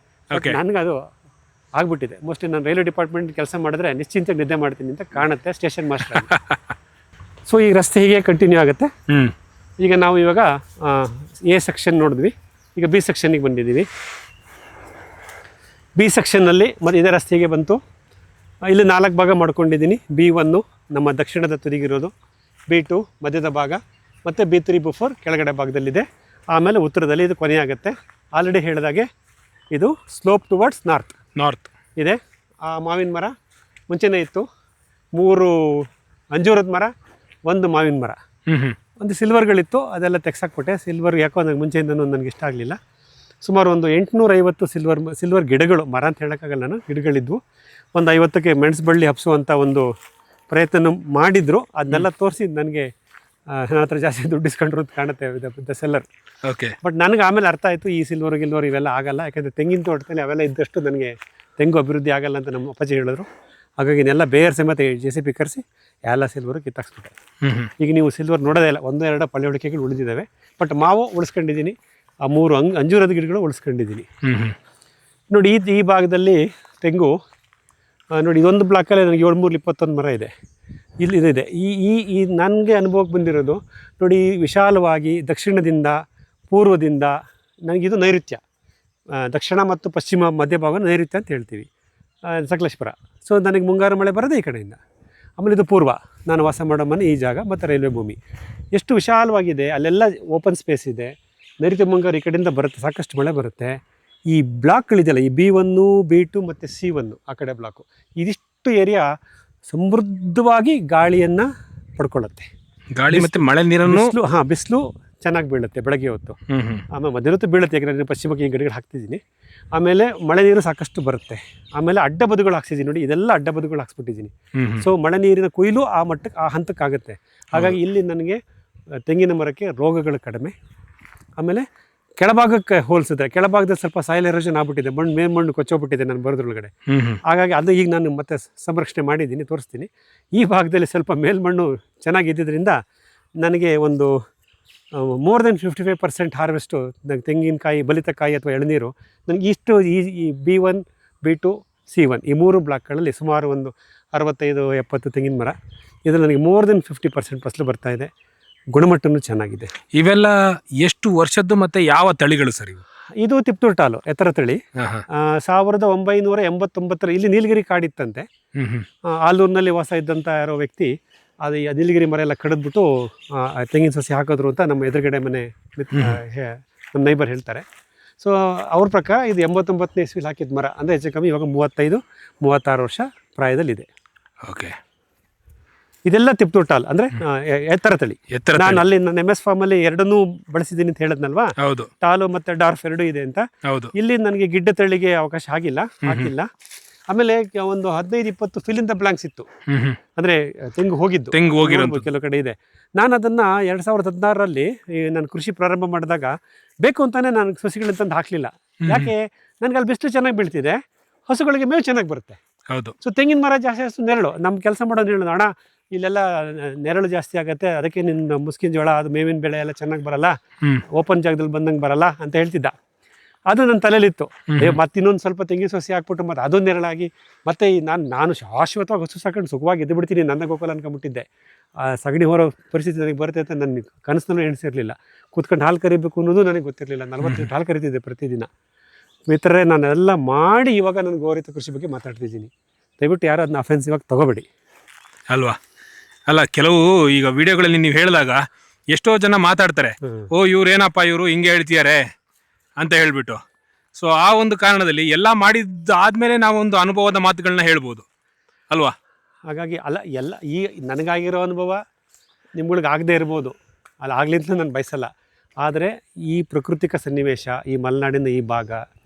ನನಗೆ ಅದು ಆಗ್ಬಿಟ್ಟಿದೆ. ಮೋಸ್ಟ್ಲಿ ನಾನು ರೈಲ್ವೆ ಡಿಪಾರ್ಟ್ಮೆಂಟ್ ಕೆಲಸ ಮಾಡಿದ್ರೆ ನಿಶ್ಚಿಂತೆಗೆ ನಿದ್ದೆ ಮಾಡ್ತೀನಿ ಅಂತ ಕಾಣುತ್ತೆ, ಸ್ಟೇಷನ್ ಮಾಸ್ಟರ್. ಸೊ ಈ ರಸ್ತೆ ಹೀಗೆ ಕಂಟಿನ್ಯೂ ಆಗುತ್ತೆ. ಈಗ ನಾವು ಇವಾಗ A ಸೆಕ್ಷನ್ ನೋಡಿದ್ವಿ, ಈಗ B ಸೆಕ್ಷನ್ನಿಗೆ ಬಂದಿದ್ದೀವಿ. B ಸೆಕ್ಷನ್ನಲ್ಲಿ ಮತ್ತು ಇದೇ ರಸ್ತೆಗೆ ಬಂತು. ಇಲ್ಲಿ 4 ಭಾಗ ಮಾಡ್ಕೊಂಡಿದ್ದೀನಿ. B1 ನಮ್ಮ ದಕ್ಷಿಣದ ತುದಿಗಿರೋದು, B2 ಮಧ್ಯದ ಭಾಗ, ಮತ್ತು B3 B4 ಕೆಳಗಡೆ ಭಾಗದಲ್ಲಿದೆ. ಆಮೇಲೆ ಉತ್ತರದಲ್ಲಿ ಇದು ಕೊನೆಯಾಗುತ್ತೆ. ಆಲ್ರೆಡಿ ಹೇಳಿದಾಗೆ ಇದು ಸ್ಲೋಪ್ ಟುವರ್ಡ್ಸ್ ನಾರ್ತ್ ಇದೆ. ಆ ಮಾವಿನ ಮರ ಮುಂಚೆನೇ ಇತ್ತು, 3 ಅಂಜೂರದ ಮರ, 1 ಮಾವಿನ ಮರ, ಒಂದು ಸಿಲ್ವರ್ಗಳಿತ್ತು, ಅದೆಲ್ಲ ತೆಗ್ಸಾಕ್ಬಿಟ್ಟೆ. ಸಿಲ್ವರ್ ಯಾಕೋ ನನಗೆ ಮುಂಚೆಯಿಂದನೂ ನನಗೆ ಇಷ್ಟ ಆಗಲಿಲ್ಲ. ಸುಮಾರು ಒಂದು 850 ಸಿಲ್ವರ್ ಗಿಡಗಳು, ಮರ ಅಂತ ಹೇಳೋಕ್ಕಾಗಲ್ಲ ನಾನು, ಗಿಡಗಳಿದ್ವು. ಒಂದು 50ಕ್ಕೆ ಮೆಣಸು ಬಳ್ಳಿ ಹಬ್ಸುವಂಥ ಒಂದು ಪ್ರಯತ್ನ ಮಾಡಿದ್ರು. ಅದನ್ನೆಲ್ಲ ತೋರಿಸಿ ನನಗೆ ನನ್ನ ಹತ್ರ ಜಾಸ್ತಿ ದುಡ್ಡು ಇಸ್ಕೊಂಡ್ರು ಅಂತ ಕಾಣುತ್ತೆ ದ ಸೆಲ್ಲರ್. ಓಕೆ. ಬಟ್ ನನಗೆ ಆಮೇಲೆ ಅರ್ಥ ಆಯಿತು ಈ ಸಿಲ್ವರ್ ಇವೆಲ್ಲ ಆಗಲ್ಲ, ಯಾಕಂದರೆ ತೆಂಗಿನ ತೋಟದಲ್ಲಿ ಅವೆಲ್ಲ ಇದ್ದಷ್ಟು ನನಗೆ ತೆಂಗು ಅಭಿವೃದ್ಧಿ ಆಗಲ್ಲ ಅಂತ ನಮ್ಮ ಅಪ್ಪಾಜಿ ಹೇಳಿದ್ರು. ಹಾಗಾಗಿ ಇದನ್ನೆಲ್ಲ ಬೇರೆ ಸಮೇತ JCB ಕರೆಸಿ ಎಲ್ಲ ಸಿಲ್ವರು ಕಿತ್ತಾಕ್ಸ್ಬಿಟ್ಟೆ. ಈಗ ನೀವು ಸಿಲ್ವರ್ ನೋಡೋದೇ ಇಲ್ಲ, 1-2 ಪಳ್ಳಿ ಹೊಡಿಕೆಗಳು ಉಳಿದಿದ್ದಾವೆ. ಬಟ್ ಮಾವು ಉಳಿಸ್ಕೊಂಡಿದ್ದೀನಿ, ಆ 3 ಅಂಜೂರದ ಗಿಡಗಳು ಉಳಿಸ್ಕೊಂಡಿದ್ದೀನಿ. ನೋಡಿ ಈ ಭಾಗದಲ್ಲಿ ತೆಂಗು ನೋಡಿ, ಇದೊಂದು ಬ್ಲಾಕಲ್ಲಿ ನನಗೆ 7-3-21 ಮರ ಇದೆ. ಇಲ್ಲಿ ಇದಿದೆ. ಈ ನನಗೆ ಅನುಭವಕ್ಕೆ ಬಂದಿರೋದು ನೋಡಿ, ವಿಶಾಲವಾಗಿ ದಕ್ಷಿಣದಿಂದ ಪೂರ್ವದಿಂದ ನನಗಿದು ನೈಋತ್ಯ, ದಕ್ಷಿಣ ಮತ್ತು ಪಶ್ಚಿಮ ಮಧ್ಯಭಾಗ ನೈಋತ್ಯ ಅಂತ ಹೇಳ್ತೀವಿ, ಸಕಲೇಶ್ಪುರ. ಸೊ ನನಗೆ ಮುಂಗಾರು ಮಳೆ ಬರೋದೇ ಈ ಕಡೆಯಿಂದ. ಆಮೇಲೆ ಇದು ಪೂರ್ವ, ನಾನು ವಾಸ ಮಾಡೋ ಮನೆ ಈ ಜಾಗ, ಮತ್ತು ರೈಲ್ವೆ ಭೂಮಿ ಎಷ್ಟು ವಿಶಾಲವಾಗಿದೆ, ಅಲ್ಲೆಲ್ಲ ಓಪನ್ ಸ್ಪೇಸ್ ಇದೆ. ನೈಋತ್ಯ ಮುಂಗಾರು ಈ ಕಡೆಯಿಂದ ಬರುತ್ತೆ, ಸಾಕಷ್ಟು ಮಳೆ ಬರುತ್ತೆ. ಈ ಬ್ಲಾಕ್ಗಳಿದೆಯಲ್ಲ, ಈ B1 B2 ಮತ್ತು C1 ಆ ಕಡೆ ಬ್ಲಾಕು, ಇದಿಷ್ಟು ಏರಿಯಾ ಸಮೃದ್ಧವಾಗಿ ಗಾಳಿಯನ್ನು ಪಡ್ಕೊಳ್ಳುತ್ತೆ. ಗಾಳಿ ಮತ್ತು ಮಳೆ ನೀರನ್ನು ಬಿಸಿಲು ಚೆನ್ನಾಗಿ ಬೀಳುತ್ತೆ ಬೆಳಗ್ಗೆ ಹೊತ್ತು. ಆಮೇಲೆ ಮಧ್ಯ ಹೊತ್ತು ಬೀಳುತ್ತೆ, ಯಾಕಂದರೆ ನಾನು ಪಶ್ಚಿಮಕ್ಕೆ ಈ ಗಿಡಗಳು ಹಾಕ್ತಿದ್ದೀನಿ. ಆಮೇಲೆ ಮಳೆ ನೀರು ಸಾಕಷ್ಟು ಬರುತ್ತೆ. ಆಮೇಲೆ ಅಡ್ಡ ಬದುಗಳು ಹಾಕ್ಸಿದ್ದೀನಿ ನೋಡಿ, ಇದೆಲ್ಲ ಅಡ್ಡ ಬದುಗಳು ಹಾಕ್ಸ್ಬಿಟ್ಟಿದ್ದೀನಿ. ಸೊ ಮಳೆ ನೀರಿನ ಕೊಯ್ಲು ಆ ಮಟ್ಟಕ್ಕೆ, ಆ ಹಂತಕ್ಕಾಗುತ್ತೆ. ಹಾಗಾಗಿ ಇಲ್ಲಿ ನನಗೆ ತೆಂಗಿನ ಮರಕ್ಕೆ ರೋಗಗಳು ಕಡಿಮೆ. ಆಮೇಲೆ ಕೆಳಭಾಗಕ್ಕೆ ಹೋಲಿಸಿದ್ರೆ ಕೆಳಭಾಗದಲ್ಲಿ ಸ್ವಲ್ಪ ಸಾಯಿಲ್ ಎರೋಷನ್ ಆಗ್ಬಿಟ್ಟಿದೆ, ಮೇಲ್ಮಣ್ಣು ಕೊಚ್ಚೋಗ್ಬಿಟ್ಟಿದೆ ನಾನು ಬರೋದ್ರೊಳಗಡೆ. ಹಾಗಾಗಿ ಅದು ಈಗ ನಾನು ಮತ್ತೆ ಸಂರಕ್ಷಣೆ ಮಾಡಿದ್ದೀನಿ, ತೋರಿಸ್ತೀನಿ. ಈ ಭಾಗದಲ್ಲಿ ಸ್ವಲ್ಪ ಮೇಲ್ಮಣ್ಣು ಚೆನ್ನಾಗಿದ್ದರಿಂದ ನನಗೆ ಒಂದು ಮೋರ್ ದೆನ್ 55% ಹಾರ್ವೆಸ್ಟು ನನಗೆ ತೆಂಗಿನಕಾಯಿ, ಬಲಿತಕಾಯಿ ಅಥವಾ ಎಳನೀರು ನನಗೆ ಇಷ್ಟು ಈ B1 B2 C1 ಈ 3 ಬ್ಲಾಕ್ಗಳಲ್ಲಿ ಸುಮಾರು ಒಂದು 65-70 ತೆಂಗಿನ ಮರ. ಇದು ನನಗೆ ಮೋರ್ ದೆನ್ 50% ಫಸಲು ಬರ್ತಾಯಿದೆ. ಗುಣಮಟ್ಟನೂ ಚೆನ್ನಾಗಿದೆ. ಇವೆಲ್ಲ ಎಷ್ಟು ವರ್ಷದ್ದು ಮತ್ತು ಯಾವ ತಳಿಗಳು ಸರ್ ಇವು? ಇದು ತಿಪ್ಟೂರು ಟಾಲು ಎತ್ತರ ತಳಿ. 1989 ಇಲ್ಲಿ ನೀಲಗಿರಿ ಕಾಡಿತ್ತಂತೆ. ಆಲೂರಿನಲ್ಲಿ ವಾಸ ಇದ್ದಂಥ ಯಾರೋ ವ್ಯಕ್ತಿ ಅದು ನೀಲಗಿರಿ ಮರ ಎಲ್ಲ ಕಡಿದ್ಬಿಟ್ಟು ತೆಂಗಿನ ಸಸಿ ಹಾಕಿದ್ರು ಅಂತ ನಮ್ಮ ಎದುರುಗಡೆ ಮನೆ ನಮ್ಮ ನೈಬರ್ ಹೇಳ್ತಾರೆ. ಸೊ ಅವ್ರ ಪ್ರಕಾರ ಇದು 89ನೇ ಇಸ್ವಿಲಿ ಹಾಕಿದ ಮರ, ಅಂದರೆ ಹೆಚ್ಚು ಕಮ್ಮಿ ಇವಾಗ 35-36 ವರ್ಷ ಪ್ರಾಯದಲ್ಲಿದೆ. ಓಕೆ. ಇದೆಲ್ಲ ತಿಪ್ಟೂರು ಟಾಲ್ ಅಂದರೆ ಎತ್ತರ ತಳಿ. ನಾನು ಅಲ್ಲಿ ನನ್ನ MS ಫಾರ್ಮಲ್ಲಿ ಎರಡನ್ನೂ ಬಳಸಿದ್ದೀನಿ ಅಂತ ಹೇಳಿದ್ನಲ್ವಾ, ಟಾಲು ಮತ್ತು ಡಾರ್ಫ್ ಎರಡೂ ಇದೆ ಅಂತ. ಇಲ್ಲಿ ನನಗೆ ಗಿಡ್ಡ ತಳಿಗೆ ಅವಕಾಶ ಹಾಕಿಲ್ಲ. ಆಮೇಲೆ ಒಂದು 15-20 ಫಿಲ್ ಇನ್ ದ ಬ್ಲಾಂಕ್ಸ್ ಇತ್ತು, ಅಂದರೆ ತೆಂಗು ಹೋಗಿದ್ದು ಕೆಲವು ಕಡೆ ಇದೆ. ನಾನು ಅದನ್ನು 2016ರಲ್ಲಿ ನಾನು ಕೃಷಿ ಪ್ರಾರಂಭ ಮಾಡಿದಾಗ ಬೇಕು ಅಂತಾನೆ ನಾನು ಸಸಿಗಳನ್ನ ತಂದು ಹಾಕಲಿಲ್ಲ. ಯಾಕೆ? ನನಗೆ ಅಲ್ಲಿ ಬಿಸಿಲು ಚೆನ್ನಾಗಿ ಬೀಳ್ತಿದೆ, ಹಸುಗಳಿಗೆ ಮೇವು ಚೆನ್ನಾಗಿ ಬರುತ್ತೆ. ಸೊ ತೆಂಗಿನ ಮರ ಜಾಸ್ತಿ ನೆರಳು, ನಮ್ಮ ಕೆಲಸ ಮಾಡೋದು ಹೇಳೋದು, ಅಣ್ಣ ಇಲ್ಲೆಲ್ಲ ನೆರಳು ಜಾಸ್ತಿ ಆಗುತ್ತೆ, ಅದಕ್ಕೆ ನಿನ್ನ ಮುಸ್ಕಿನ ಜೋಳ ಅದು ಮೇವಿನ ಬೆಳೆ ಎಲ್ಲ ಚೆನ್ನಾಗಿ ಬರಲ್ಲ, ಓಪನ್ ಜಾಗದಲ್ಲಿ ಬಂದಂಗೆ ಬರಲ್ಲ ಅಂತ ಹೇಳ್ತಿದ್ದ. ಅದು ನನ್ನ ತಲೆಯಲ್ಲಿತ್ತು. ಮತ್ತೆ ಇನ್ನೊಂದು ಸ್ವಲ್ಪ ತೆಂಗಿನ ಸಸಿ ಹಾಕ್ಬಿಟ್ಟು ಮತ್ತೆ ಅದೊಂದು ನೆರಳಾಗಿ ಮತ್ತೆ ನಾನು ಶಾಶ್ವತವಾಗಿ ಹಸು ಸಾಕೊಂಡು ಸುಖವಾಗಿ ಎದ್ದು ಬಿಡ್ತೀನಿ ನನ್ನ ಗೋಕುಲ ಅನ್ಕೊಂಬಿಟ್ಟಿದ್ದೆ. ಸಗಣಿ ಹೊರೋ ಪರಿಸ್ಥಿತಿ ನನಗೆ ಬರುತ್ತೆ ಅಂತ ನನ್ನ ಕನಸಿನಲ್ಲೂ ಎಣಿಸಿರಲಿಲ್ಲ. ಕೂತ್ಕೊಂಡು ಹಾಲು ಕರಿಬೇಕು ಅನ್ನೋದು ನನಗೆ ಗೊತ್ತಿರಲಿಲ್ಲ. 40 ಲೀಟರ್ ಹಾಲು ಕರಿತಿದ್ದೆ ಪ್ರತಿದಿನ. ಮಿತ್ರರೇ, ನಾನೆಲ್ಲ ಮಾಡಿ ಇವಾಗ ನಾನು ಗೌರವಿತ ಕೃಷಿ ಬಗ್ಗೆ ಮಾತಾಡ್ತಿದ್ದೀನಿ. ದಯವಿಟ್ಟು ಯಾರು ಅದನ್ನ ಅಫೆನ್ಸಿವ್ ಆಗಿ ತಗೋಬೇಡಿ ಅಲ್ವಾ. ಅಲ್ಲ, ಕೆಲವು ಈಗ ವಿಡಿಯೋಗಳಲ್ಲಿ ನೀವು ಹೇಳಿದಾಗ ಎಷ್ಟೋ ಜನ ಮಾತಾಡ್ತಾರೆ, ಓ ಇವ್ರೇನಪ್ಪ ಇವರು ಹಿಂಗೆ ಹೇಳ್ತಿದ್ದಾರೆ ಅಂತ ಹೇಳ್ಬಿಟ್ಟು. ಸೊ ಆ ಒಂದು ಕಾರಣದಲ್ಲಿ ಎಲ್ಲ ಮಾಡಿದ್ದಾದ್ಮೇಲೆ ನಾವು ಒಂದು ಅನುಭವದ ಮಾತುಗಳನ್ನ ಹೇಳ್ಬೋದು ಅಲ್ವಾ. ಹಾಗಾಗಿ ಎಲ್ಲ ಈ ನನಗಾಗಿರೋ ಅನುಭವ ನಿಮ್ಗಳಿಗೆ ಆಗದೆ ಇರ್ಬೋದು, ಅಲ್ಲ ಆಗಲಿ ಅಂತ ನಾನು ಬಯಸಲ್ಲ. ಆದರೆ ಈ ಪ್ರಾಕೃತಿಕ ಸನ್ನಿವೇಶ, ಈ ಮಲೆನಾಡಿನ ಈ ಭಾಗ,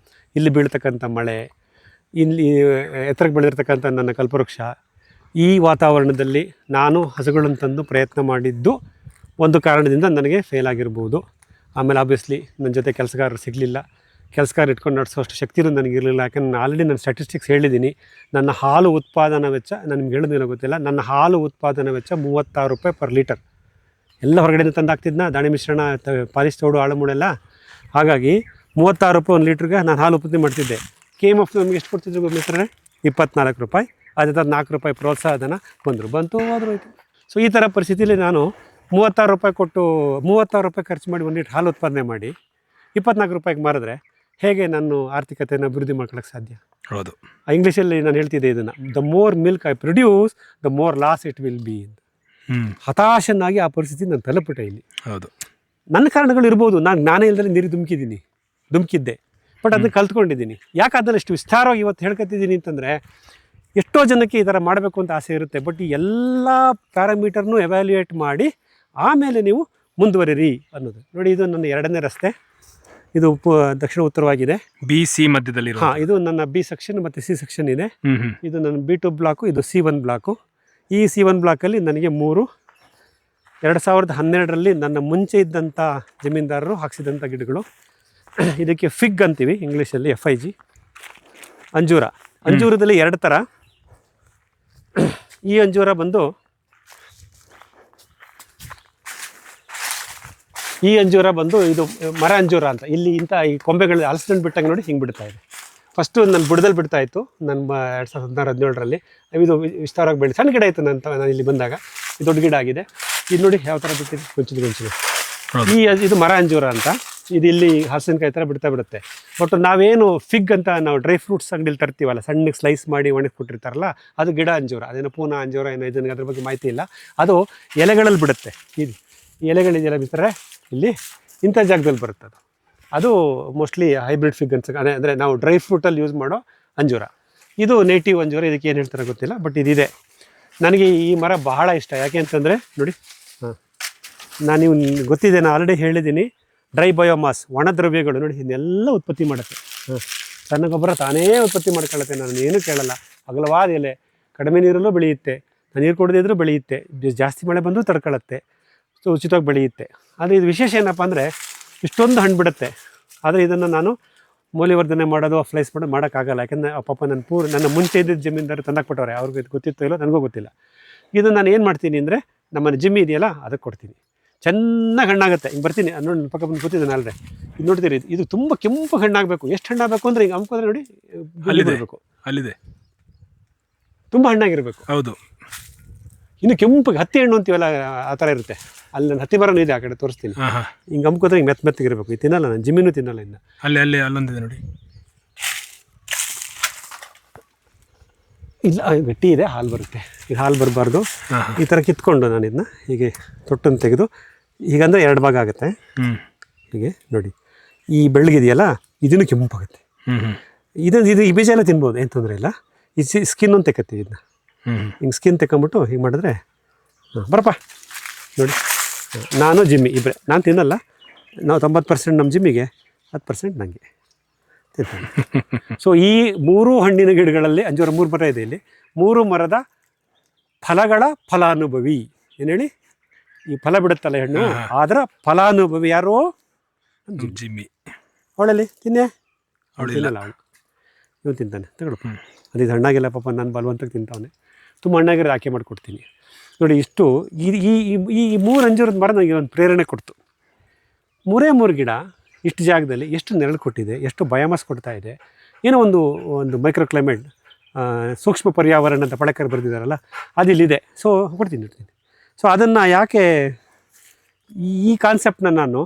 ಇಲ್ಲಿ ಬೀಳ್ತಕ್ಕಂಥ ಮಳೆ, ಇಲ್ಲಿ ಎತ್ತರಕ್ಕೆ ಬೆಳೆದಿರ್ತಕ್ಕಂಥ ನನ್ನ ಕಲ್ಪವೃಕ್ಷ, ಈ ವಾತಾವರಣದಲ್ಲಿ ನಾನು ಹಸುಗಳನ್ನು ತಂದು ಪ್ರಯತ್ನ ಮಾಡಿದ್ದು ಒಂದು ಕಾರಣದಿಂದ ನನಗೆ ಫೇಲ್ ಆಗಿರ್ಬೋದು. ಆಮೇಲೆ ಆಬ್ವಿಯಸ್ಲಿ ನನ್ನ ಜೊತೆ ಕೆಲಸಗಾರರು ಸಿಗಲಿಲ್ಲ, ಕೆಲಸಗಾರ ಇಟ್ಕೊಂಡು ನಡೆಸೋಷ್ಟು ಶಕ್ತಿನೂ ನನಗಿರಲಿಲ್ಲ. ಯಾಕಂದ್ರೆ ನಾನು ಆಲ್ರೆಡಿ ನನ್ನ ಸ್ಟ್ಯಾಟಿಸ್ಟಿಕ್ಸ್ ಹೇಳಿದ್ದೀನಿ. ನನ್ನ ಹಾಲು ಉತ್ಪಾದನಾ ವೆಚ್ಚ, ನನಗೆ ಹೇಳಿದ್ಮೇಲೆ ಗೊತ್ತಿಲ್ಲ, ನನ್ನ ಹಾಲು ಉತ್ಪಾದನಾ ವೆಚ್ಚ 36 ರೂಪಾಯಿ ಪರ್ ಲೀಟರ್. ಎಲ್ಲ ಹೊರಗಡೆಯಿಂದ ತಂದು ಹಾಕ್ತಿದ್ನ, ದಾಣಿ ಮಿಶ್ರಣ, ಪಾಲಿಶ್ ತೋಡು, ಆಳುಮೂಳೆಲ್ಲ. ಹಾಗಾಗಿ 36 ರೂಪಾಯಿ 1 ಲೀಟ್ರಿಗೆ ನಾನು ಹಾಲು ಉತ್ಪತ್ತಿ ಮಾಡ್ತಿದ್ದೆ. KMF ನಮಗೆ ಎಷ್ಟು ಕೊಡ್ತಿದ್ರು ಗೊತ್ತಿದ್ರೆ 24 ರೂಪಾಯಿ. ಅದೇ ಥರ 4 ರೂಪಾಯಿ ಪ್ರೋತ್ಸಾಹಧನ ಬಂತು ಹೋದ್ರು ಆಯಿತು. ಸೊ ಈ ಥರ ಪರಿಸ್ಥಿತಿಯಲ್ಲಿ ನಾನು 36 ರೂಪಾಯಿ ಕೊಟ್ಟು 36 ರೂಪಾಯಿ ಖರ್ಚು ಮಾಡಿ 1 ಲೀಟ್ರ್ ಹಾಲು ಉತ್ಪಾದನೆ ಮಾಡಿ 24 ರೂಪಾಯಿಗೆ ಮಾರಿದ್ರೆ ಹೇಗೆ ನಾನು ಆರ್ಥಿಕತೆಯನ್ನು ಅಭಿವೃದ್ಧಿ ಮಾಡ್ಕೊಳ್ಳೋಕ್ಕೆ ಸಾಧ್ಯ? ಹೌದು. ಇಂಗ್ಲೀಷಲ್ಲಿ ನಾನು ಹೇಳ್ತಿದ್ದೆ ಇದನ್ನು, the more milk I produce the more loss it will be ಅಂತ. ಹತಾಶನಾಗಿ ಆ ಪರಿಸ್ಥಿತಿ ನಾನು ತಲುಪಿಟ್ಟೆ ಇಲ್ಲಿ. ಹೌದು, ನನ್ನ ಕಾರಣಗಳು ಇರ್ಬೋದು, ನಾನು ಜ್ಞಾನ ಇಲ್ಲದೆ ನೀರು ಧುಮುಕಿದ್ದೆ, ಬಟ್ ಅದನ್ನ ಕಲ್ತ್ಕೊಂಡಿದ್ದೀನಿ. ಯಾಕೆ ಅದನ್ನು ಇಷ್ಟು ವಿಸ್ತಾರವಾಗಿ ಇವತ್ತು ಹೇಳ್ಕೊತಿದ್ದೀನಿ ಅಂತಂದರೆ, ಎಷ್ಟೋ ಜನಕ್ಕೆ ಈ ಥರ ಮಾಡಬೇಕು ಅಂತ ಆಸೆ ಇರುತ್ತೆ, ಬಟ್ ಈ ಎಲ್ಲ ಪ್ಯಾರಾಮೀಟರ್ನೂ ಎವ್ಯಾಲ್ಯೂಯೇಟ್ ಮಾಡಿ ಆಮೇಲೆ ನೀವು ಮುಂದುವರಿರಿ ಅನ್ನೋದು. ನೋಡಿ, ಇದು ನನ್ನ 2ನೇ ರಸ್ತೆ, ಇದು ದಕ್ಷಿಣ ಉತ್ತರವಾಗಿದೆ, BC ಮಧ್ಯದಲ್ಲಿ. ಇದು ನನ್ನ B ಸೆಕ್ಷನ್ ಮತ್ತು C ಸೆಕ್ಷನ್ ಇದೆ. ಇದು ನನ್ನ B2 ಬ್ಲಾಕು, ಇದು C1 ಬ್ಲಾಕು. ಈ C1 ಬ್ಲಾಕಲ್ಲಿ ನನಗೆ 3 2012ರಲ್ಲಿ ನನ್ನ ಮುಂಚೆ ಇದ್ದಂಥ ಜಮೀನ್ದಾರರು ಹಾಕ್ಸಿದಂಥ ಗಿಡಗಳು. ಇದಕ್ಕೆ ಫಿಗ್ ಅಂತೀವಿ ಇಂಗ್ಲೀಷಲ್ಲಿ, FIG. ಅಂಜೂರದಲ್ಲಿ 2 ಥರ. ಈ ಅಂಜೂರ ಬಂದು ಇದು ಮರ ಅಂಜೂರ ಅಂತ. ಇಲ್ಲಿ ಈ ಕೊಂಬೆಗಳು ಹಲಸಿನ ಬಿಟ್ಟಂಗೆ ನೋಡಿ ಹಿಂಗೆ ಬಿಡ್ತಾ ಇದೆ. ಫಸ್ಟು ನನ್ನ ಬುಡದಲ್ಲಿ ಬಿಡ್ತಾ ಇತ್ತು ನನ್ನ 2016-17ರಲ್ಲಿ. ಇದು ವಿಸ್ತಾರವಾಗಿ ಬೆಳೆ ಸಣ್ಣ ಗಿಡ ಇತ್ತು ನಾನು ಇಲ್ಲಿ ಬಂದಾಗ. ಇದು ದೊಡ್ಡ ಗಿಡ ಆಗಿದೆ. ಇದು ನೋಡಿ ಯಾವ ಥರ ಬಿಟ್ಟಿದೆ, ಗೊಂಚಿನ. ಇದು ಮರ ಅಂಜೂರ ಅಂತ. ಇದು ಇಲ್ಲಿ ಹಲಸಿನಕಾಯಿ ಥರ ಬಿಡುತ್ತೆ. ಬಟ್ ನಾವೇನು ಫಿಗ್ ಅಂತ ನಾವು ಡ್ರೈ ಫ್ರೂಟ್ಸ್ ಅಂಗಡಿಲಿ ತರ್ತೀವಲ್ಲ, ಸಣ್ಣಗೆ ಸ್ಲೈಸ್ ಮಾಡಿ ಒಣಗಿಸ್ಬಿಟ್ಟಿರ್ತಾರಲ್ಲ, ಅದು ಗಿಡ ಅಂಜೂರ. ಅದೇನೋ ಪೂನಾ ಅಂಜೂರ ಏನೋ, ಇದನ್ನು ಅದ್ರ ಬಗ್ಗೆ ಮಾಹಿತಿ ಇಲ್ಲ. ಅದು ಎಲೆಗಳಲ್ಲಿ ಬಿಡುತ್ತೆ. ಈ ಎಲೆಗಳಿದೆಲ್ಲ ಬಿಟ್ಟರೆ ಇಲ್ಲಿ ಇಂಥ ಜಾಗದಲ್ಲಿ ಬರುತ್ತೆ. ಅದು ಮೋಸ್ಟ್ಲಿ ಹೈಬ್ರಿಡ್ ಫಿಗ್ ಅಂತ, ಅಂದರೆ ನಾವು ಡ್ರೈ ಫ್ರೂಟಲ್ಲಿ ಯೂಸ್ ಮಾಡೋ ಅಂಜೂರ. ಇದು ನೇಟಿವ್ ಅಂಜೂರ. ಇದಕ್ಕೆ ಏನು ಹೇಳ್ತಾರೆ ಗೊತ್ತಿಲ್ಲ, ಬಟ್ ಇದಿದೆ. ನನಗೆ ಈ ಮರ ಬಹಳ ಇಷ್ಟ. ಯಾಕೆ ಅಂತಂದರೆ ನೋಡಿ, ನೀವು ಗೊತ್ತಿದೆ, ನಾನು ಆಲ್ರೆಡಿ ಹೇಳಿದ್ದೀನಿ, ಡ್ರೈ ಬಯೋಮಾಸ್, ಒಣ ದ್ರವ್ಯಗಳು ನೋಡಿ ಇದನ್ನೆಲ್ಲ ಉತ್ಪತ್ತಿ ಮಾಡುತ್ತೆ. ಸಣ್ಣ ಗೊಬ್ಬರ ತಾನೇ ಉತ್ಪತ್ತಿ ಮಾಡ್ಕೊಳ್ಳುತ್ತೆ. ನಾನು ಏನೂ ಕೇಳಲ್ಲ. ಅಗಲವಾದ ಎಲೆ, ಕಡಿಮೆ ನೀರಲ್ಲೂ ಬೆಳೆಯುತ್ತೆ, ನೀರು ಕೊಡದಿದ್ರೂ ಬೆಳೆಯುತ್ತೆ, ಜಾಸ್ತಿ ಮಳೆ ಬಂದರೂ ತಡ್ಕೊಳ್ಳುತ್ತೆ, ಸೊ ಉಚಿತವಾಗಿ ಬೆಳೆಯುತ್ತೆ. ಆದರೆ ಇದು ವಿಶೇಷ ಏನಪ್ಪ ಅಂದರೆ ಇಷ್ಟೊಂದು ಹಣ್ಣು ಬಿಡುತ್ತೆ. ಆದರೆ ಇದನ್ನು ನಾನು ಮೌಲ್ಯವರ್ಧನೆ ಮಾಡೋದು, ಫ್ಲೈಸ್ ಮಾಡೋದು ಮಾಡೋಕ್ಕಾಗಲ್ಲ. ಯಾಕೆಂದರೆ ಪಾಪ ನನ್ನ ಮುಂಚೆ ಇದ್ದಿದ್ದ ಜಮೀನ್ದಾರು ತಂದಾಕ್ಬಿಟ್ಟವ್ರೆ. ಅವ್ರಿಗೆ ಇದು ಗೊತ್ತಿತ್ತೋ ಇಲ್ಲೋ ನನಗೂ ಗೊತ್ತಿಲ್ಲ. ಇದು ನಾನು ಏನು ಮಾಡ್ತೀನಿ ಅಂದರೆ, ನಮ್ಮ ಜಿಮ್ಮಿ ಇದೆಯಲ್ಲ ಅದಕ್ಕೆ ಕೊಡ್ತೀನಿ. ಚೆನ್ನಾಗಿ ಹಣ್ಣಾಗುತ್ತೆ. ಹಿಂಗೆ ಬರ್ತೀನಿ ನೋಡಿ, ನನ್ನ ಪಕ್ಕ ಬಂದು ಕೂತಿದ್ದಾನೆ ಅಲ್ಲದೆ. ಇದು ನೋಡ್ತೀರಿ, ಇದು ತುಂಬ ಕೆಂಪು ಹಣ್ಣಾಗಬೇಕು. ಎಷ್ಟು ಹಣ್ಣಾಗಬೇಕು ಅಂದರೆ ಹಿಂಗೆ ಅಮ್ಕೋದ್ರೆ ನೋಡಿ, ಅಲ್ಲಿರಬೇಕು, ಅಲ್ಲಿದೆ, ತುಂಬ ಹಣ್ಣಾಗಿರಬೇಕು. ಹೌದು. ಇನ್ನು ಕೆಂಪು ಹತ್ತಿ ಹಣ್ಣು ಅಂತೀವಲ್ಲ, ಆ ಥರ ಇರುತ್ತೆ. ಅಲ್ಲಿ ನನ್ನ ಹತ್ತಿ ಮರನೂ ಇದೆ, ಆ ಕಡೆ ತೋರಿಸ್ತೀನಿ. ಹಿಂಗೆ ಅಮ್ಕೋದ್ರೆ ಹಿಂಗೆ ಮೆತ್ತಗಿರಬೇಕು. ಇದು ತಿನ್ನಲ್ಲ, ನಾನು ಜಿಮ್ಮಿನೂ ತಿನ್ನಲ್ಲ. ಇನ್ನು ಅಲ್ಲೊಂದಿದೆ ನೋಡಿ, ಇಲ್ಲ ಗಟ್ಟಿ ಇದೆ, ಹಾಲು ಬರುತ್ತೆ. ಇದು ಹಾಲು ಬರಬಾರ್ದು. ಈ ಥರ ಕಿತ್ಕೊಂಡು ನಾನು ಇದನ್ನ ಹೀಗೆ ತೊಟ್ಟನ್ನು ತೆಗೆದು ಹೀಗಂದರೆ 2 ಭಾಗ ಆಗುತ್ತೆ. ಹೀಗೆ ನೋಡಿ, ಈ ಬೆಳ್ಳಗಿದೆಯಲ್ಲ ಇದನ್ನು ಕೆಂಪಾಗುತ್ತೆ. ಇದು ಈ ಬೀಜ ಎಲ್ಲ ತಿನ್ಬೋದು, ಏನು ತೊಂದರೆ ಇಲ್ಲ. ಈ ಸ್ಕಿನ್ ಒಂದು ತೆಕ್ಕತ್ತೀವಿ ಇದನ್ನ. ಹಿಂಗೆ ಸ್ಕಿನ್ ತೆಕ್ಕೊಂಬಿಟ್ಟು ಹೀಗೆ ಮಾಡಿದ್ರೆ, ಬರಪ್ಪ ನೋಡಿ, ನಾನು ಜಿಮ್ಮಿ ಇಬ್ಬರೇ. ನಾನು ತಿನ್ನಲ್ಲ, ನಾವು 90% ನಮ್ಮ ಜಿಮ್ಮಿಗೆ, 10% ನನಗೆ ತಿಂತಾನೆ. ಸೊ ಈ 3 ಹಣ್ಣಿನ ಗಿಡಗಳಲ್ಲಿ, ಅಂಜೂರ 3 ಮರ ಇದೆ ಇಲ್ಲಿ, 3 ಮರದ ಫಲಗಳ ಫಲಾನುಭವಿ. ಏನು ಹೇಳಿ, ಈ ಫಲ ಬಿಡುತ್ತಲ್ಲ ಹಣ್ಣು, ಅದರ ಫಲಾನುಭವಿ ಯಾರು? ಜಿಮ್ಮಿ. ಅವಳಲ್ಲಿ ತಿನ್ನೆ, ಅವಳು ತಿನ್ನಲ್ಲ, ಅವಳು ಇವನು ತಿಂತಾನೆ. ತಗೊಳಪ್ಪ, ಅದು ಇದು ಹಣ್ಣಾಗಿಲ್ಲ ಪಾಪ, ನಾನು ಬಲವಂತಕ್ಕೆ ತಿಂತಾವನೆ. ತುಂಬ ಹಣ್ಣಾಗಿರೋದು ಆಕೆ ಮಾಡಿಕೊಡ್ತೀನಿ ನೋಡಿ. ಇಷ್ಟು ಈ 3 ಅಂಜೂರದ ಮರ ನನಗೆ ಒಂದು ಪ್ರೇರಣೆ ಕೊಡ್ತು. 3 ಗಿಡ ಇಷ್ಟು ಜಾಗದಲ್ಲಿ ಎಷ್ಟು ನೆರಳು ಕೊಟ್ಟಿದೆ, ಎಷ್ಟು ಬಯೋಮಾಸ್ ಕೊಡ್ತಾ ಇದೆ. ಏನೋ ಒಂದು ಮೈಕ್ರೋ ಕ್ಲೈಮೇಟ್, ಸೂಕ್ಷ್ಮ ಪರ್ಯಾವರಣ ಅಂತ ಪಳಕರ್ ಬರೆದಿದ್ದಾರಲ್ಲ, ಅದಿಲ್ಲಿದೆ. ಸೊ ಕೊಡ್ತೀನಿ. ಸೊ ಅದನ್ನು ಯಾಕೆ, ಈ ಕಾನ್ಸೆಪ್ಟನ್ನ ನಾನು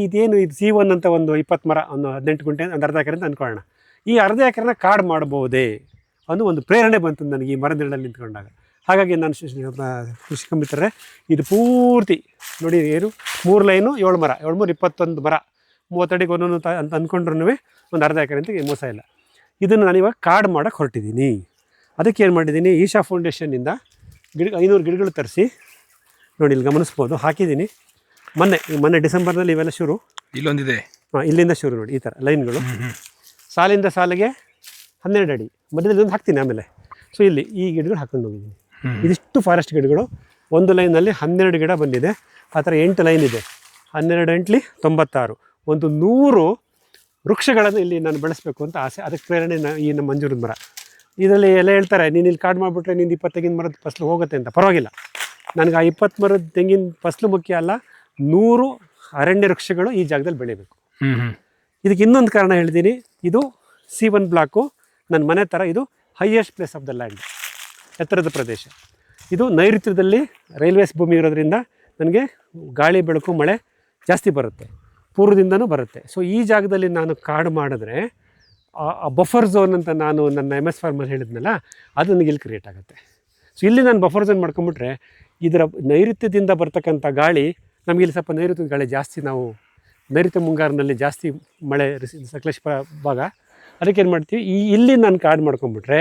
ಇದೇನು ಇದು C1 ಅಂತ ಒಂದು 20 ಮರ, ಒಂದು 18 ಗುಂಟೆ, ಒಂದು ಅರ್ಧ ಎಕರೆ ಅಂತ ಅಂದ್ಕೊಳ್ಳೋಣ. ಈ ಅರ್ಧ ಎಕರೆನ ಕಾಡು ಮಾಡ್ಬೋದೇ ಅನ್ನೋ ಒಂದು ಪ್ರೇರಣೆ ಬಂತು ನನಗೆ ಈ ಮರ ನೆರಳಲ್ಲಿ ನಿಂತ್ಕೊಂಡಾಗ. ಹಾಗಾಗಿ ನಾನು ಕೃಷಿಕ ಮಿತ್ರರೇ, ಇದು ಪೂರ್ತಿ ನೋಡಿ, ಏನು 3 ಲೈನು 7 ಮರ, 7 3 21 ಮರ, 30 ಅಡಿಗೆ ಒಂದೊಂದು ಅಂತ ಅಂದ್ಕೊಂಡ್ರೂ ಒಂದು ಅರ್ಧ ಎಕರೆ ಅಂತ ಮೋಸ ಇಲ್ಲ. ಇದನ್ನು ನಾನು ಇವಾಗ ಕಾಡು ಮಾಡೋಕ್ಕೆ ಹೊರಟಿದ್ದೀನಿ. ಅದಕ್ಕೆ ಏನು ಮಾಡಿದ್ದೀನಿ, ಈಶಾ ಫೌಂಡೇಶನ್ನಿಂದ 500 ಗಿಡಗಳು ತರಿಸಿ ನೋಡಿ, ಇಲ್ಲಿ ಗಮನಿಸ್ಬೋದು, ಹಾಕಿದ್ದೀನಿ. ಮೊನ್ನೆ ಡಿಸೆಂಬರ್ನಲ್ಲಿ ಇವೆಲ್ಲ ಶುರು. ಇಲ್ಲೊಂದಿದೆ, ಇಲ್ಲಿಂದ ಶುರು ನೋಡಿ, ಈ ಥರ ಲೈನ್ಗಳು, ಸಾಲಿಂದ ಸಾಲಿಗೆ 12 ಅಡಿ, ಮಧ್ಯದಲ್ಲಿ ಒಂದು ಹಾಕ್ತೀನಿ ಆಮೇಲೆ. ಸೊ ಇಲ್ಲಿ ಈ ಗಿಡಗಳು ಹಾಕೊಂಡು ಹೋಗಿದ್ದೀನಿ. ಇದಿಷ್ಟು ಫಾರೆಸ್ಟ್ ಗಿಡಗಳು. ಒಂದು ಲೈನಲ್ಲಿ 12 ಗಿಡ ಬಂದಿದೆ. ಆ ಥರ 8 ಲೈನ್ ಇದೆ. 12 8 96, ಒಂದು 100 ವೃಕ್ಷಗಳನ್ನು ಇಲ್ಲಿ ನಾನು ಬೆಳೆಸಬೇಕು ಅಂತ ಆಸೆ. ಅದಕ್ಕೆ ಪ್ರೇರಣೆ ಈ ನಮ್ಮ ಮಂಜೂರದ ಮರ. ಇದರಲ್ಲಿ ಎಲ್ಲ ಹೇಳ್ತಾರೆ, ನೀನು ಇಲ್ಲಿ ಕಾಡು ಮಾಡಿಬಿಟ್ರೆ ನಿಂದು 20 ತೆಂಗಿನ ಮರದ ಫಸಲು ಹೋಗುತ್ತೆ ಅಂತ. ಪರವಾಗಿಲ್ಲ, ನನಗೆ ಆ 20 ಮರದ ತೆಂಗಿನ ಫಸಲು ಮುಖ್ಯ ಅಲ್ಲ, 100 ಅರಣ್ಯ ವೃಕ್ಷಗಳು ಈ ಜಾಗದಲ್ಲಿ ಬೆಳಿಬೇಕು. ಇದಕ್ಕೆ ಇನ್ನೊಂದು ಕಾರಣ ಹೇಳ್ತೀನಿ. ಇದು C1 ಬ್ಲಾಕು, ನನ್ನ ಮನೆ ಥರ. ಇದು highest place of the land, ಎತ್ತರದ ಪ್ರದೇಶ. ಇದು ನೈಋತ್ಯದಲ್ಲಿ ರೈಲ್ವೇಸ್ ಭೂಮಿ ಇರೋದ್ರಿಂದ ನನಗೆ ಗಾಳಿ ಬೆಳಕು ಮಳೆ ಜಾಸ್ತಿ ಬರುತ್ತೆ, ಪೂರ್ವದಿಂದನೂ ಬರುತ್ತೆ. ಸೊ ಈ ಜಾಗದಲ್ಲಿ ನಾನು ಕಾಡು ಮಾಡಿದ್ರೆ ಆ ಬಫರ್ ಝೋನ್ ಅಂತ ನಾನು ನನ್ನ MS ಫಾರ್ಮಲ್ಲಿ ಹೇಳಿದ್ನಲ್ಲ, ಅದು ನನಗೆ ಇಲ್ಲಿ ಕ್ರಿಯೇಟ್ ಆಗುತ್ತೆ. ಸೊ ಇಲ್ಲಿ ನಾನು ಬಫರ್ ಝೋನ್ ಮಾಡ್ಕೊಂಬಿಟ್ರೆ, ಇದರ ನೈಋತ್ಯದಿಂದ ಬರ್ತಕ್ಕಂಥ ಗಾಳಿ ನಮಗೆ ಇಲ್ಲಿ ಸ್ವಲ್ಪ ನೈಋತ್ಯದ ಗಾಳಿ ಜಾಸ್ತಿ, ನಾವು ನೈಋತ್ಯ ಮುಂಗಾರಿನಲ್ಲಿ ಜಾಸ್ತಿ ಮಳೆ, ಸಕಲೇಶ್ಪುರ ಭಾಗ. ಅದಕ್ಕೆ ಏನು ಮಾಡ್ತೀವಿ, ಇಲ್ಲಿ ನಾನು ಕಾಡು ಮಾಡ್ಕೊಂಬಿಟ್ರೆ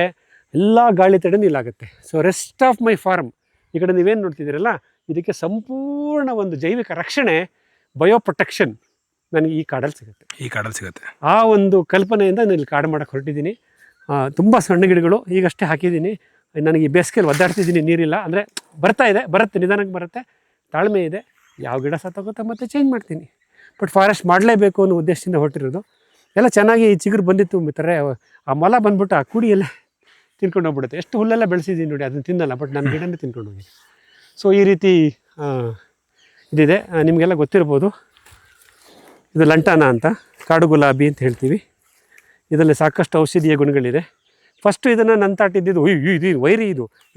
ಎಲ್ಲ ಗಾಳಿ ತಡೆನೂ ಇಲ್ಲಾಗುತ್ತೆ. So rest of my farm, ಈ ಕಡೆ ನೀವೇನು ನೋಡ್ತಿದ್ದೀರಲ್ಲ, ಇದಕ್ಕೆ ಸಂಪೂರ್ಣ ಒಂದು ಜೈವಿಕ ರಕ್ಷಣೆ, ಬಯೋ ಪ್ರೊಟೆಕ್ಷನ್ ನನಗೆ ಈ ಕಾಡಲ್ಲಿ ಸಿಗುತ್ತೆ. ಆ ಒಂದು ಕಲ್ಪನೆಯಿಂದ ನಾನು ಇಲ್ಲಿ ಕಾಡು ಮಾಡೋಕ್ಕೆ ಹೊರಟಿದ್ದೀನಿ. ತುಂಬ ಸಣ್ಣ ಗಿಡಗಳು ಈಗಷ್ಟೇ ಹಾಕಿದ್ದೀನಿ. ನನಗೆ ಈ ಬೇಸಿಗೆಯಲ್ಲಿ ಒದ್ದಾಡ್ತಿದ್ದೀನಿ, ನೀರಿಲ್ಲ. ಅಂದರೆ ಬರುತ್ತೆ, ನಿಧಾನಕ್ಕೆ ಬರುತ್ತೆ. ತಾಳ್ಮೆ ಇದೆ, ಯಾವ ಗಿಡ ಸತ್ತೋಗುತ್ತೋ ಮತ್ತೆ ಚೇಂಜ್ ಮಾಡ್ತೀನಿ. ಬಟ್ ಫಾರೆಸ್ಟ್ ಮಾಡಲೇಬೇಕು ಅನ್ನೋ ಉದ್ದೇಶದಿಂದ ಹೊರಟಿರೋದು. ಎಲ್ಲ ಚೆನ್ನಾಗಿ ಚಿಗುರು ಬಂದಿತ್ತು ಮಿತ್ರರೆ. ಆ ಮೊಲ ಬಂದ್ಬಿಟ್ಟು ಆ ಕುಡಿಯೆಲ್ಲ ತಿನ್ಕೊಂಡು ಹೋಗ್ಬಿಡುತ್ತೆ. ಎಷ್ಟು ಹುಲ್ಲೆಲ್ಲ ಬೆಳೆಸಿದ್ದೀನಿ ನೋಡಿ, ಅದನ್ನು ತಿನ್ನಲ್ಲ, ಬಟ್ ನನ್ನ ಗಿಡನೇ ತಿನ್ಕೊಂಡು ಹೋಗಿ. ಸೊ ಈ ರೀತಿ ಇದಿದೆ. ನಿಮಗೆಲ್ಲ ಗೊತ್ತಿರ್ಬೋದು, ಇದು ಲಂಟಾನ ಅಂತ, ಕಾಡು ಗುಲಾಬಿ ಅಂತ ಹೇಳ್ತೀವಿ. ಇದರಲ್ಲಿ ಸಾಕಷ್ಟು ಔಷಧೀಯ ಗುಣಗಳಿದೆ. ಫಸ್ಟು ಇದನ್ನು ನನ್ನ ತಾಟಿದ್ದು ಇದು ವೈರಿ,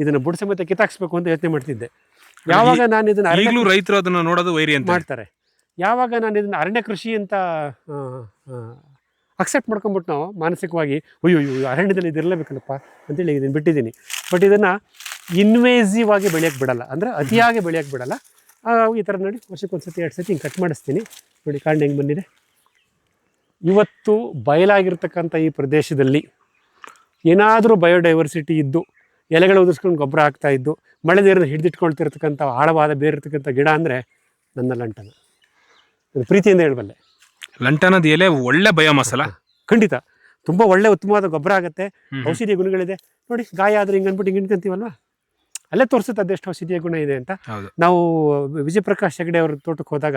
ಇದನ್ನು ಬುಡ ಸಮೇತ ಕಿತ್ತಾಕ್ಸ್ಬೇಕು ಅಂತ ಯೋಚನೆ ಮಾಡ್ತಿದ್ದೆ. ಯಾವಾಗ ನಾನು ಇದನ್ನು ರೈತರು ಅದನ್ನು ನೋಡೋದು ವೈರಿ ಅಂತ ಮಾಡ್ತಾರೆ, ಯಾವಾಗ ನಾನು ಇದನ್ನು ಅರಣ್ಯ ಕೃಷಿ ಅಂತ ಅಕ್ಸೆಪ್ಟ್ ಮಾಡ್ಕೊಂಬಿಟ್ಟು ನಾವು ಮಾನಸಿಕವಾಗಿ ಅರಣ್ಯದಲ್ಲಿ ಇದಿರಲೇಬೇಕಲ್ಲಪ್ಪ ಅಂತೇಳಿ ಇದನ್ನು ಬಿಟ್ಟಿದ್ದೀನಿ. ಬಟ್ ಇದನ್ನು ಇನ್ವೇಸಿವ್ ಆಗಿ ಬೆಳೆಯೋಕ್ಕೆ ಬಿಡಲ್ಲ, ಅಂದರೆ ಅತಿಯಾಗಿ ಬೆಳೆಯೋಕ್ಕೆ ಬಿಡಲ್ಲ. ಈ ಥರ ನೋಡಿ ವರ್ಷಕ್ಕೊಂದು ಸತಿ 2 ಸತಿ ಹಿಂಗೆ ಕಟ್ ಮಾಡಿಸ್ತೀನಿ. ನೋಡಿ ಕಾಂಡ ಹೆಂಗೆ ಬಂದಿದೆ. ಇವತ್ತು ಬಯಲಾಗಿರ್ತಕ್ಕಂಥ ಈ ಪ್ರದೇಶದಲ್ಲಿ ಏನಾದರೂ ಬಯೋಡೈವರ್ಸಿಟಿ ಇದ್ದು, ಎಲೆಗಳು ಉದುರಿಸ್ಕೊಂಡು ಗೊಬ್ಬರ ಹಾಕ್ತಾಯಿದ್ದು, ಮಳೆ ನೀರನ್ನು ಹಿಡಿದಿಟ್ಕೊಳ್ತಿರ್ತಕ್ಕಂಥ ಆಳವಾದ ಬೇರಿರ್ತಕ್ಕಂಥ ಗಿಡ ಅಂದರೆ ನನ್ನ ಲಂಟನ. ನಾನು ಪ್ರೀತಿಯಿಂದ ಹೇಳಬಲ್ಲೆ. ಲಂಟನದ ಎಲೆ ಒಳ್ಳೆ ಬಯೋಮಾಸ್, ಖಂಡಿತ ತುಂಬ ಒಳ್ಳೆ ಉತ್ತಮವಾದ ಗೊಬ್ಬರ ಆಗುತ್ತೆ, ಔಷಧೀಯ ಗುಣಗಳಿದೆ. ನೋಡಿ ಗಾಯ ಆದರೆ ಹಿಂಗೆ ಅಂದ್ಬಿಟ್ಟು ಹಿಂಗೆ ಇಟ್ಕೊಂತೀವಲ್ವ, ಅಲ್ಲೇ ತೋರಿಸುತ್ತೆ ಅದೆಷ್ಟು ಔಷಧೀಯ ಗುಣ ಇದೆ ಅಂತ. ನಾವು ವಿಜಯಪ್ರಕಾಶ್ ಹೆಗಡೆ ಅವ್ರ ತೋಟಕ್ಕೆ ಹೋದಾಗ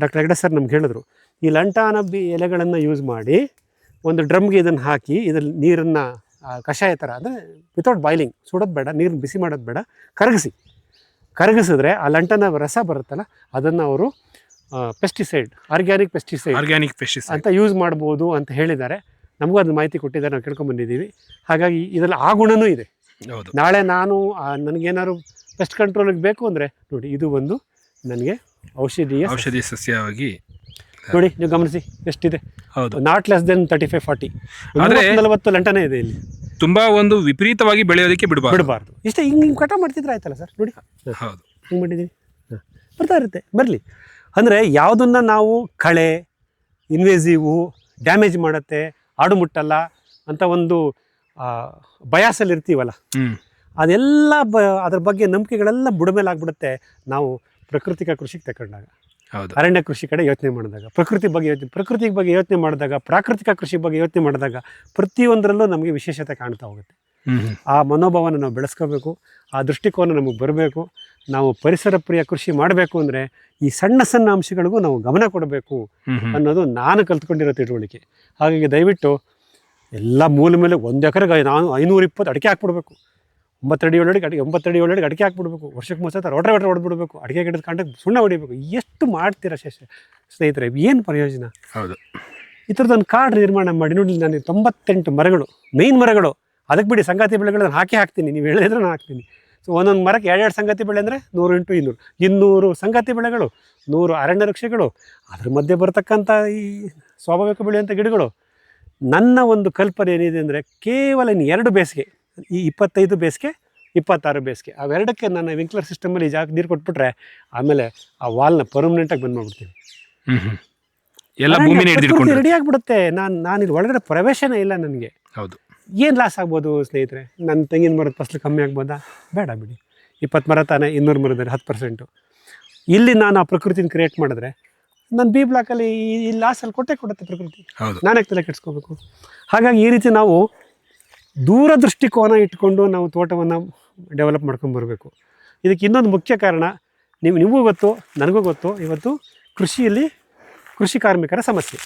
ಡಾಕ್ಟರ್ ಹೆಗಡೆ ಸರ್ ನಮ್ಗೆ ಹೇಳಿದ್ರು, ಈ ಲಂಟಾನ ಎಲೆಗಳನ್ನು ಯೂಸ್ ಮಾಡಿ ಒಂದು ಡ್ರಮ್ಗೆ ಇದನ್ನು ಹಾಕಿ, ಇದರಲ್ಲಿ ನೀರನ್ನು ಕಷಾಯ ಥರ, ಅಂದರೆ ವಿತೌಟ್ ಬಾಯ್ಲಿಂಗ್, ಸುಡೋದು ಬೇಡ, ನೀರನ್ನು ಬಿಸಿ ಮಾಡೋದು ಬೇಡ, ಕರಗಿಸಿದ್ರೆ ಆ ಲಂಟನ ರಸ ಬರುತ್ತಲ್ಲ, ಅದನ್ನು ಅವರು ಪೆಸ್ಟಿಸೈಡ್, ಆರ್ಗ್ಯಾನಿಕ್ ಪೆಸ್ಟಿಸೈಡ್ ಅಂತ ಯೂಸ್ ಮಾಡ್ಬೋದು ಅಂತ ಹೇಳಿದ್ದಾರೆ. ನಮಗೂ ಅದು ಮಾಹಿತಿ ಕೊಟ್ಟಿದ್ದಾರೆ, ನಾವು ಕೇಳ್ಕೊಂಬಂದಿದ್ದೀವಿ. ಹಾಗಾಗಿ ಇದರಲ್ಲಿ ಆ ಗುಣನೂ ಇದೆ. ನಾಳೆ ನಾನು ನನಗೇನಾದ್ರು ಪೆಸ್ಟ್ ಕಂಟ್ರೋಲಿಗೆ ಬೇಕು ಅಂದರೆ ನೋಡಿ, ಇದು ಒಂದು ನನಗೆ ಔಷಧಿ ಸಸ್ಯವಾಗಿ ನೋಡಿ, ನೀವು ಗಮನಿಸಿ ಎಷ್ಟಿದೆ. ಹೌದು, ನಾಟ್ ಲೆಸ್ ದೆನ್ 35-40 40 ಲಂಟನೇ ಇದೆ ಇಲ್ಲಿ. ತುಂಬಾ ಒಂದು ವಿಪರೀತವಾಗಿ ಬೆಳೆಯೋದಕ್ಕೆ ಬಿಡಬಾರ್ದು. ಇಷ್ಟೇ ಹಿಂಗೆ ಕಟ ಮಾಡ್ತಿದ್ರೆ ಆಯ್ತಲ್ಲ ಸರ್. ನೋಡಿ ಹೌದು, ಹಿಂಗೆ ಮಾಡಿದ್ದೀನಿ, ಬರ್ತಾ ಇರುತ್ತೆ, ಬರಲಿ. ಅಂದರೆ ಯಾವುದನ್ನು ನಾವು ಕಳೆ, ಇನ್ವೇಸಿವು, ಡ್ಯಾಮೇಜ್ ಮಾಡುತ್ತೆ, ಆಡು ಮುಟ್ಟಲ್ಲ ಅಂತ ಒಂದು ಬಯಾಸಲ್ಲಿ ಇರ್ತೀವಲ್ಲ, ಅದೆಲ್ಲ ಅದ್ರ ಬಗ್ಗೆ ನಂಬಿಕೆಗಳೆಲ್ಲ ಬುಡಮೇಲೆ ಆಗ್ಬಿಡುತ್ತೆ ನಾವು ಪ್ರಕೃತಿಕ ಕೃಷಿಗೆ ತಗೊಂಡಾಗ, ಅರಣ್ಯ ಕೃಷಿ ಕಡೆ ಯೋಚನೆ ಮಾಡಿದಾಗ, ಪ್ರಕೃತಿ ಬಗ್ಗೆ ಯೋಚನೆ ಮಾಡಿದಾಗ, ಪ್ರಾಕೃತಿಕ ಕೃಷಿ ಬಗ್ಗೆ ಯೋಚನೆ ಮಾಡಿದಾಗ ಪ್ರತಿಯೊಂದರಲ್ಲೂ ನಮಗೆ ವಿಶೇಷತೆ ಕಾಣ್ತಾ ಹೋಗುತ್ತೆ. ಆ ಮನೋಭಾವನ ನಾವು ಬೆಳೆಸ್ಕೋಬೇಕು, ಆ ದೃಷ್ಟಿಕೋನ ನಮಗೆ ಬರಬೇಕು. ನಾವು ಪರಿಸರ ಪ್ರಿಯ ಕೃಷಿ ಮಾಡಬೇಕು ಅಂದರೆ ಈ ಸಣ್ಣ ಸಣ್ಣ ಅಂಶಗಳಿಗೂ ನಾವು ಗಮನ ಕೊಡಬೇಕು ಅನ್ನೋದು ನಾನು ಕಲ್ತ್ಕೊಂಡಿರೋ ತಿಳುವಳಿಕೆ. ಹಾಗಾಗಿ ದಯವಿಟ್ಟು ಎಲ್ಲ ಮೂಲ ಮೇಲೆ 1 ಎಕರೆಗೆ ನಾನು 520 ಅಡಿಕೆ ಹಾಕ್ಬಿಡ್ಬೇಕು, 9 ಅಡಿ 7 ಅಡಿ ಅಡಿಕೆ ಹಾಕ್ಬಿಡ್ಬೇಕು, ವರ್ಷಕ್ಕೆ 3 ಸಲ ರೋಟ್ರೆ ಹೊಡೆದ್ಬಿಡ್ಬೇಕು, ಅಡಿಕೆ ಗಿಡದ ಕಾಂಟಕ್ಕೆ ಸುಣ್ಣ ಹೊಡಿಬೇಕು. ಎಷ್ಟು ಮಾಡ್ತೀರಾ ಸ್ನೇಹಿತರೆ, ಏನು ಪ್ರಯೋಜನ? ಹೌದು, ಈ ಥರದೊಂದು ಕಾಡು ನಿರ್ಮಾಣ ಮಾಡಿ ನೋಡಿ. ನಾನು 98 ಮರಗಳು, ಮೇಯ್ನ್ ಮರಗಳು, ಅದಕ್ಕೆ ಬಿಡಿ ಸಂಗಾತಿ ಬೆಳೆಗಳನ್ನು ಹಾಕ್ತೀನಿ, ನೀವು ಹೇಳಿದ್ರೆ ನಾನು ಹಾಕ್ತೀನಿ. ಸೊ ಒಂದೊಂದು ಮರಕ್ಕೆ 2 ಸಂಗಾತಿ ಬೆಳೆ ಅಂದರೆ 100 × 200 200 ಸಂಗಾತಿ ಬೆಳೆಗಳು, 100 ಅರಣ್ಯ ವೃಕ್ಷಗಳು, ಅದ್ರ ಮಧ್ಯೆ ಬರ್ತಕ್ಕಂಥ ಈ ಸ್ವಾಭಾವಿಕ ಬೆಳೆಯುವಂಥ ಗಿಡಗಳು. ನನ್ನ ಒಂದು ಕಲ್ಪನೆ ಏನಿದೆ ಅಂದರೆ ಕೇವಲ ಇನ್ನು 2 ಬೇಸಿಗೆ, ಈ 25 ಬೇಸಿಗೆ 26 ಬೇಸಿಗೆ, ಅವೆರಡಕ್ಕೆ ನಾನು ವಿಂಕ್ಲರ್ ಸಿಸ್ಟಮಲ್ಲಿ ನೀರು ಕೊಟ್ಬಿಟ್ರೆ ಆಮೇಲೆ ಆ ವಾಲ್ನ ಪರ್ಮನೆಂಟಾಗಿ ಬಂದ್ ಮಾಡಿಬಿಡ್ತೀನಿ. ಎಲ್ಲ ಭೂಮಿನೇ ಹಿಡಿದಿಟ್ಕೊಂಡು ರೆಡಿ ಆಗಿಬಿಡುತ್ತೆ. ನಾನು ಇಲ್ಲಿ ಒಳಗಡೆ ಪ್ರವೇಶನೇ ಇಲ್ಲ ನನಗೆ. ಹೌದು, ಏನು ಲಾಸ್ ಆಗ್ಬೋದು ಸ್ನೇಹಿತರೆ? ನನ್ನ ತೆಂಗಿನ ಮರದ ಫಸಲು ಕಮ್ಮಿ ಆಗ್ಬೋದಾ? ಬೇಡ ಬಿಡಿ, 20 ಮರ ತಾನೇ, 200 ಮರದಲ್ಲಿ 10%. ಇಲ್ಲಿ ನಾನು ಆ ಪ್ರಕೃತಿನ ಕ್ರಿಯೇಟ್ ಮಾಡಿದ್ರೆ ನನ್ನ ಬಿ ಬ್ಲಾಕಲ್ಲಿ ಈ ಲಾಸಲ್ಲಿ ಕೊಡುತ್ತೆ ಪ್ರಕೃತಿ. ನಾನೇ ತಲೆ ಕೆಡಿಸ್ಕೋಬೇಕು. ಹಾಗಾಗಿ ಈ ರೀತಿ ನಾವು ದೂರದೃಷ್ಟಿಕೋನ ಇಟ್ಕೊಂಡು ನಾವು ತೋಟವನ್ನು ಡೆವಲಪ್ ಮಾಡ್ಕೊಂಬರ್ಬೇಕು. ಇದಕ್ಕೆ ಇನ್ನೊಂದು ಮುಖ್ಯ ಕಾರಣ ನಿಮಗೂ ಗೊತ್ತು, ನನಗೂ ಗೊತ್ತು, ಇವತ್ತು ಕೃಷಿಯಲ್ಲಿ ಕೃಷಿ ಕಾರ್ಮಿಕರ ಸಮಸ್ಯೆ,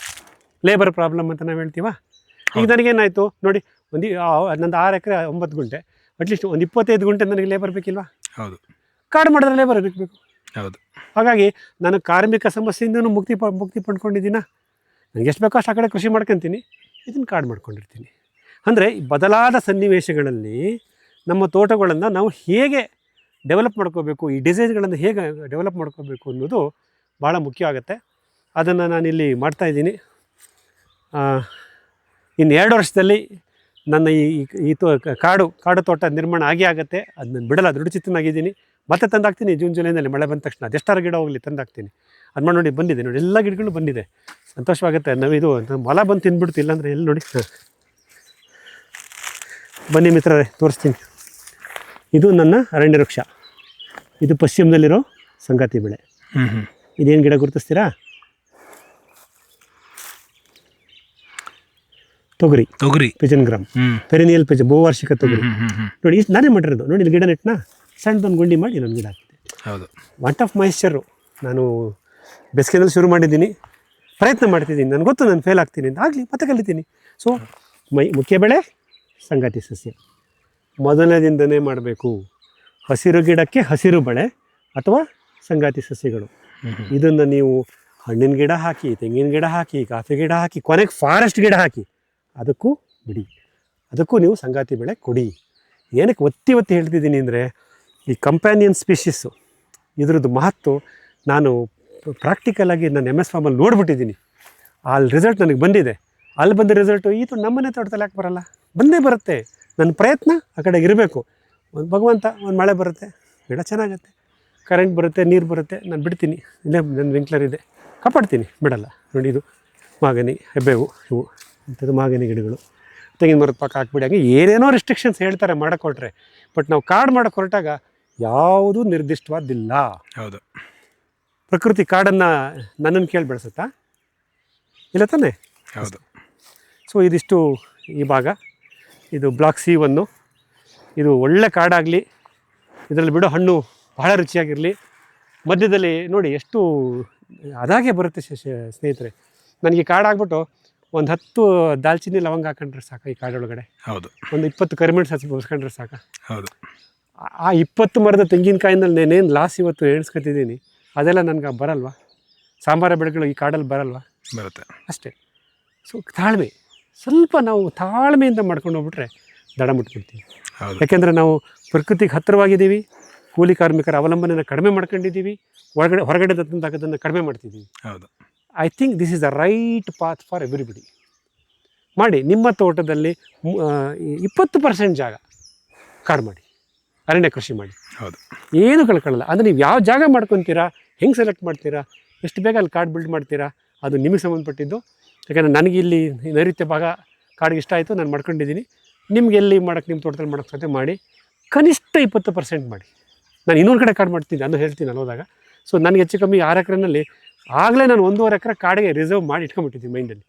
ಲೇಬರ್ ಪ್ರಾಬ್ಲಮ್ ಅಂತ ನಾವು ಹೇಳ್ತೀವ. ಈಗ ನನಗೇನಾಯಿತು ನೋಡಿ, ನಂದು 6 ಎಕರೆ 9 ಗುಂಟೆ, ಅಟ್ಲೀಸ್ಟ್ ಒಂದು 25 ಗುಂಟೆ ನನಗೆ ಲೇಬರ್ ಬೇಕಿಲ್ವಾ? ಹೌದು, ಕಾಡು ಮಾಡಿದ್ರೆ ಲೇಬರ್ ಬೇಕು. ಹೌದು, ಹಾಗಾಗಿ ನಾನು ಕಾರ್ಮಿಕ ಸಮಸ್ಯೆಯಿಂದನೂ ಮುಕ್ತಿ ಪಡ್ಕೊಂಡಿದ್ದೀನ. ನನಗೆ ಎಷ್ಟು ಬೇಕೋ ಅಷ್ಟು ಆ ಕಡೆ ಕೃಷಿ ಮಾಡ್ಕೊತೀನಿ, ಇದನ್ನು ಕಾಡು ಮಾಡ್ಕೊಂಡಿರ್ತೀನಿ. ಅಂದರೆ ಬದಲಾದ ಸನ್ನಿವೇಶಗಳಲ್ಲಿ ನಮ್ಮ ತೋಟಗಳನ್ನು ನಾವು ಹೇಗೆ ಡೆವಲಪ್ ಮಾಡ್ಕೋಬೇಕು, ಈ ಡಿಸೈನ್ಗಳನ್ನು ಹೇಗೆ ಡೆವಲಪ್ ಮಾಡ್ಕೋಬೇಕು ಅನ್ನೋದು ಭಾಳ ಮುಖ್ಯ ಆಗುತ್ತೆ. ಅದನ್ನು ನಾನಿಲ್ಲಿ ಮಾಡ್ತಾಯಿದ್ದೀನಿ. ಇನ್ನು 2 ವರ್ಷದಲ್ಲಿ ನನ್ನ ಈ ಕಾಡು ತೋಟ ನಿರ್ಮಾಣ ಆಗುತ್ತೆ. ಅದು ನಾನು ಬಿಡಲ್ಲ, ದೃಢಚಿತ್ತನಾಗಿದ್ದೀನಿ. ಮತ್ತೆ ತಂದಾಕ್ತೀನಿ ಜೂನ್ ಜುಲೈನಲ್ಲಿ ಮಳೆ ಬಂದ ತಕ್ಷಣ. ಅದೆಷ್ಟಾರು ಗಿಡ ಹೋಗಲಿ ತಂದಾಕ್ತೀನಿ. ಅದು ಮಾಡಿ ನೋಡಿ, ಬಂದಿದೆ ನೋಡಿ, ಎಲ್ಲ ಗಿಡಗಳು ಬಂದಿದೆ. ಸಂತೋಷವಾಗುತ್ತೆ. ನಾವಿದು ಮೊಲ ಬಂದು ತಿಂದ್ಬಿಡ್ತು, ಇಲ್ಲಾಂದರೆ ಎಲ್ಲಿ ನೋಡಿ. ಬನ್ನಿ ಮಿತ್ರರೇ, ತೋರಿಸ್ತೀನಿ. ಇದು ನನ್ನ ಅರಣ್ಯ ವೃಕ್ಷ. ಇದು ಪಶ್ಚಿಮದಲ್ಲಿರೋ ಸಂಗಾತಿ ಬೆಳೆ. ಇದೇನು ಗಿಡ ಗುರುತಿಸ್ತೀರಾ? ತೊಗರಿ, ಪಿಜನ್ ಗ್ರಾಮ್, ಪೆರಿನಿಯಲ್ ಪಿಜನ್, ಬಹುವಾರ್ಷಿಕ ತೊಗರಿ. ನೋಡಿ, ಇಷ್ಟು ನಾನೇ ಮಾಡಿರೋದು. ನೋಡಿ, ಇಲ್ಲಿ ಗಿಡ ನೆಟ್ಟನ ಸಣ್ಣದೊಂದು ಗುಂಡಿ ಮಾಡಿ ಇನ್ನೊಂದು ಗಿಡ ಹಾಕಿದೆ. ಹೌದು. Want of moisture. ನಾನು ಬೇಸಿಗೆನಲ್ಲಿ ಶುರು ಮಾಡಿದ್ದೀನಿ, ಪ್ರಯತ್ನ ಮಾಡ್ತಿದ್ದೀನಿ, ನನಗೆ ಗೊತ್ತು ನಾನು ಫೇಲ್ ಆಗ್ತೀನಿ ಅಂತ, ಆಗಲಿ ಮತ್ತೆ ಕಲಿತೀನಿ. ಸೊ ಮುಖ್ಯ ಬೆಳೆ ಸಂಗಾತಿ ಸಸ್ಯ ಮೊದಲನೇದಿಂದನೇ ಮಾಡಬೇಕು. ಹಸಿರು ಗಿಡಕ್ಕೆ ಹಸಿರು ಬೆಳೆ ಅಥವಾ ಸಂಗಾತಿ ಸಸ್ಯಗಳು. ಇದನ್ನು ನೀವು ಹಣ್ಣಿನ ಗಿಡ ಹಾಕಿ, ತೆಂಗಿನ ಗಿಡ ಹಾಕಿ, ಕಾಫಿ ಗಿಡ ಹಾಕಿ, ಕೊನೆಗೆ ಫಾರೆಸ್ಟ್ ಗಿಡ ಹಾಕಿ, ಅದಕ್ಕೂ ಬಿಡಿ, ಅದಕ್ಕೂ ನೀವು ಸಂಗಾತಿ ಬೆಳೆ ಕೊಡಿ. ಏನಕ್ಕೆ ಒತ್ತಿ ಹೇಳ್ತಿದ್ದೀನಿ ಅಂದರೆ, ಈ ಕಂಪ್ಯಾನಿಯನ್ ಸ್ಪೀಷೀಸು ಇದ್ರದ್ದು ಮಹತ್ವ ನಾನು ಪ್ರಾಕ್ಟಿಕಲಾಗಿ ನಾನು MS ಫಾರ್ಮಲ್ಲಿ ನೋಡ್ಬಿಟ್ಟಿದ್ದೀನಿ. ಅಲ್ಲಿ ರಿಸಲ್ಟ್ ನನಗೆ ಬಂದಿದೆ. ಅಲ್ಲಿ ಬಂದ ರಿಸಲ್ಟು ನಮ್ಮನೆ ತೋಟದಲ್ಲಿ ಯಾಕೆ ಬರೋಲ್ಲ? ಬಂದೇ ಬರುತ್ತೆ. ನನ್ನ ಪ್ರಯತ್ನ ಆ ಕಡೆಗೆ ಇರಬೇಕು. ಒಂದು ಭಗವಂತ ಒಂದು ಮಳೆ ಬರುತ್ತೆ, ಗಿಡ ಚೆನ್ನಾಗತ್ತೆ, ಕರೆಂಟ್ ಬರುತ್ತೆ, ನೀರು ಬರುತ್ತೆ, ನಾನು ಬಿಡ್ತೀನಿ. ಇಲ್ಲೇ ನನ್ನ ವಿಂಕ್ಲರ್ ಇದೆ, ಕಾಪಾಡ್ತೀನಿ, ಬಿಡಲ್ಲ. ನೋಡಿ, ಇದು ಮಾಗನಿ, ಹೆಬ್ಬೇವು, ಇವು ಇಂಥದ್ದು ಮಾಗನಿ ಗಿಡಗಳು. ತೆಂಗಿನ ಮರದ ಪಕ್ಕ ಹಾಕ್ಬಿಡಿ. ಹಾಗೆ ಏನೇನೋ ರೆಸ್ಟ್ರಿಕ್ಷನ್ಸ್ ಹೇಳ್ತಾರೆ ಮಾಡೋಕೊಟ್ರೆ, ಬಟ್ ನಾವು ಕಾಡು ಮಾಡೋಕೆ ಹೊರಟಾಗ ಯಾವುದೂ ನಿರ್ದಿಷ್ಟವಾದಿಲ್ಲ. ಹೌದು. ಪ್ರಕೃತಿ ಕಾಡನ್ನು ನನ್ನನ್ನು ಕೇಳಿ ಬೆಳೆಸುತ್ತಾ? ಇಲ್ಲ ತಾನೇ? ಹೌದು. ಸೊ ಇದಿಷ್ಟು ಈ ಭಾಗ. ಇದು ಬ್ಲಾಕ್ C1. ಇದು ಒಳ್ಳೆ ಕಾಡಾಗಲಿ, ಇದರಲ್ಲಿ ಬಿಡೋ ಹಣ್ಣು ಬಹಳ ರುಚಿಯಾಗಿರಲಿ. ಮಧ್ಯದಲ್ಲಿ ನೋಡಿ ಎಷ್ಟು ಅದಾಗೆ ಬರುತ್ತೆ ಸ್ನೇಹಿತರೆ. ನನಗೆ ಕಾಡಾಗ್ಬಿಟ್ಟು ಒಂದು 10 ದಾಲ್ಚಿನ್ನಿ ಲವಂಗ ಹಾಕೊಂಡ್ರೆ ಸಾಕು ಈ ಕಾಡೊಳಗಡೆ. ಹೌದು. ಒಂದು 20 ಕರಿಮೆಣಸು ಹಸಿ ಬಸ್ಕೊಂಡ್ರೆ ಸಾಕು. ಹೌದು. ಆ 20 ಮರದ ತೆಂಗಿನಕಾಯಿನಲ್ಲಿ ನಾನೇನು ಲಾಸ್ ಇವತ್ತು ಎಣಿಸ್ಕೊತಿದ್ದೀನಿ, ಅದೆಲ್ಲ ನನಗೆ ಬರಲ್ವಾ? ಸಾಂಬಾರ ಬೆಳೆಗಳು ಈ ಕಾಡಲ್ಲಿ ಬರಲ್ವಾ? ಬರುತ್ತೆ ಅಷ್ಟೇ. ಸೊ ತಾಳ್ಮೆ, ಸ್ವಲ್ಪ ನಾವು ತಾಳ್ಮೆಯಿಂದ ಮಾಡ್ಕೊಂಡು ಹೋಗ್ಬಿಟ್ರೆ ದಡ ಮುಟ್ಬಿಡ್ತೀವಿ. ಯಾಕೆಂದರೆ ನಾವು ಪ್ರಕೃತಿಗೆ ಹತ್ತಿರವಾಗಿದ್ದೀವಿ, ಕೂಲಿ ಕಾರ್ಮಿಕರ ಅವಲಂಬನೆಯನ್ನು ಕಡಿಮೆ ಮಾಡ್ಕೊಂಡಿದ್ದೀವಿ, ಹೊರಗಡೆ ತಂದಾಗೋದನ್ನು ಕಡಿಮೆ ಮಾಡ್ತಿದ್ದೀವಿ. ಹೌದು. I think this is the right path for everybody. ಮಾಡಿ, ನಿಮ್ಮ ತೋಟದಲ್ಲಿ 20% ಜಾಗ ಕಾಡು ಮಾಡಿ, ಅರಣ್ಯ ಕೃಷಿ ಮಾಡಿ. ಹೌದು. ಏನು ಕಳ್ಕೊಳ್ಳಲ್ಲ. ಅಂದರೆ ನೀವು ಯಾವ ಜಾಗ ಮಾಡ್ಕೊತೀರಾ, ಹೆಂಗೆ ಸೆಲೆಕ್ಟ್ ಮಾಡ್ತೀರಾ, ಎಷ್ಟು ಬೇಗ ಅಲ್ಲಿ ಕಾಡು ಬಿಲ್ಡ್ ಮಾಡ್ತೀರಾ, ಅದು ನಿಮಗೆ ಸಂಬಂಧಪಟ್ಟಿದ್ದು. ಯಾಕಂದರೆ ನನಗೆ ಇಲ್ಲಿ ನೈಋತ್ಯ ಭಾಗ ಕಾಡಿಗೆ ಇಷ್ಟ ಆಯಿತು, ನಾನು ಮಾಡ್ಕೊಂಡಿದ್ದೀನಿ. ನಿಮ್ಗೆ ಎಲ್ಲಿ ಮಾಡೋಕ್ಕೆ, ನಿಮ್ಮ ತೋಟದಲ್ಲಿ ಮಾಡೋಕ್ಕೆ ಸಾಧ್ಯ ಮಾಡಿ, ಕನಿಷ್ಠ 20% ಮಾಡಿ. ನಾನು ಇನ್ನೊಂದು ಕಡೆ ಕಾಡು ಮಾಡ್ತೀನಿ, ಅದು ಹೇಳ್ತೀನಿ ಅಲ್ಲಿ ಹೋದಾಗ. ಸೊ ನನಗೆ ಹೆಚ್ಚು ಕಮ್ಮಿ 6 ಎಕರೆನಲ್ಲಿ ಆಗಲೇ ನಾನು 1.5 ಎಕರೆ ಕಾಡಿಗೆ ರಿಸರ್ವ್ ಮಾಡಿ ಇಟ್ಕೊಂಡ್ಬಿಟ್ಟಿದ್ದೀನಿ ಮೈಂಡಲ್ಲಿ.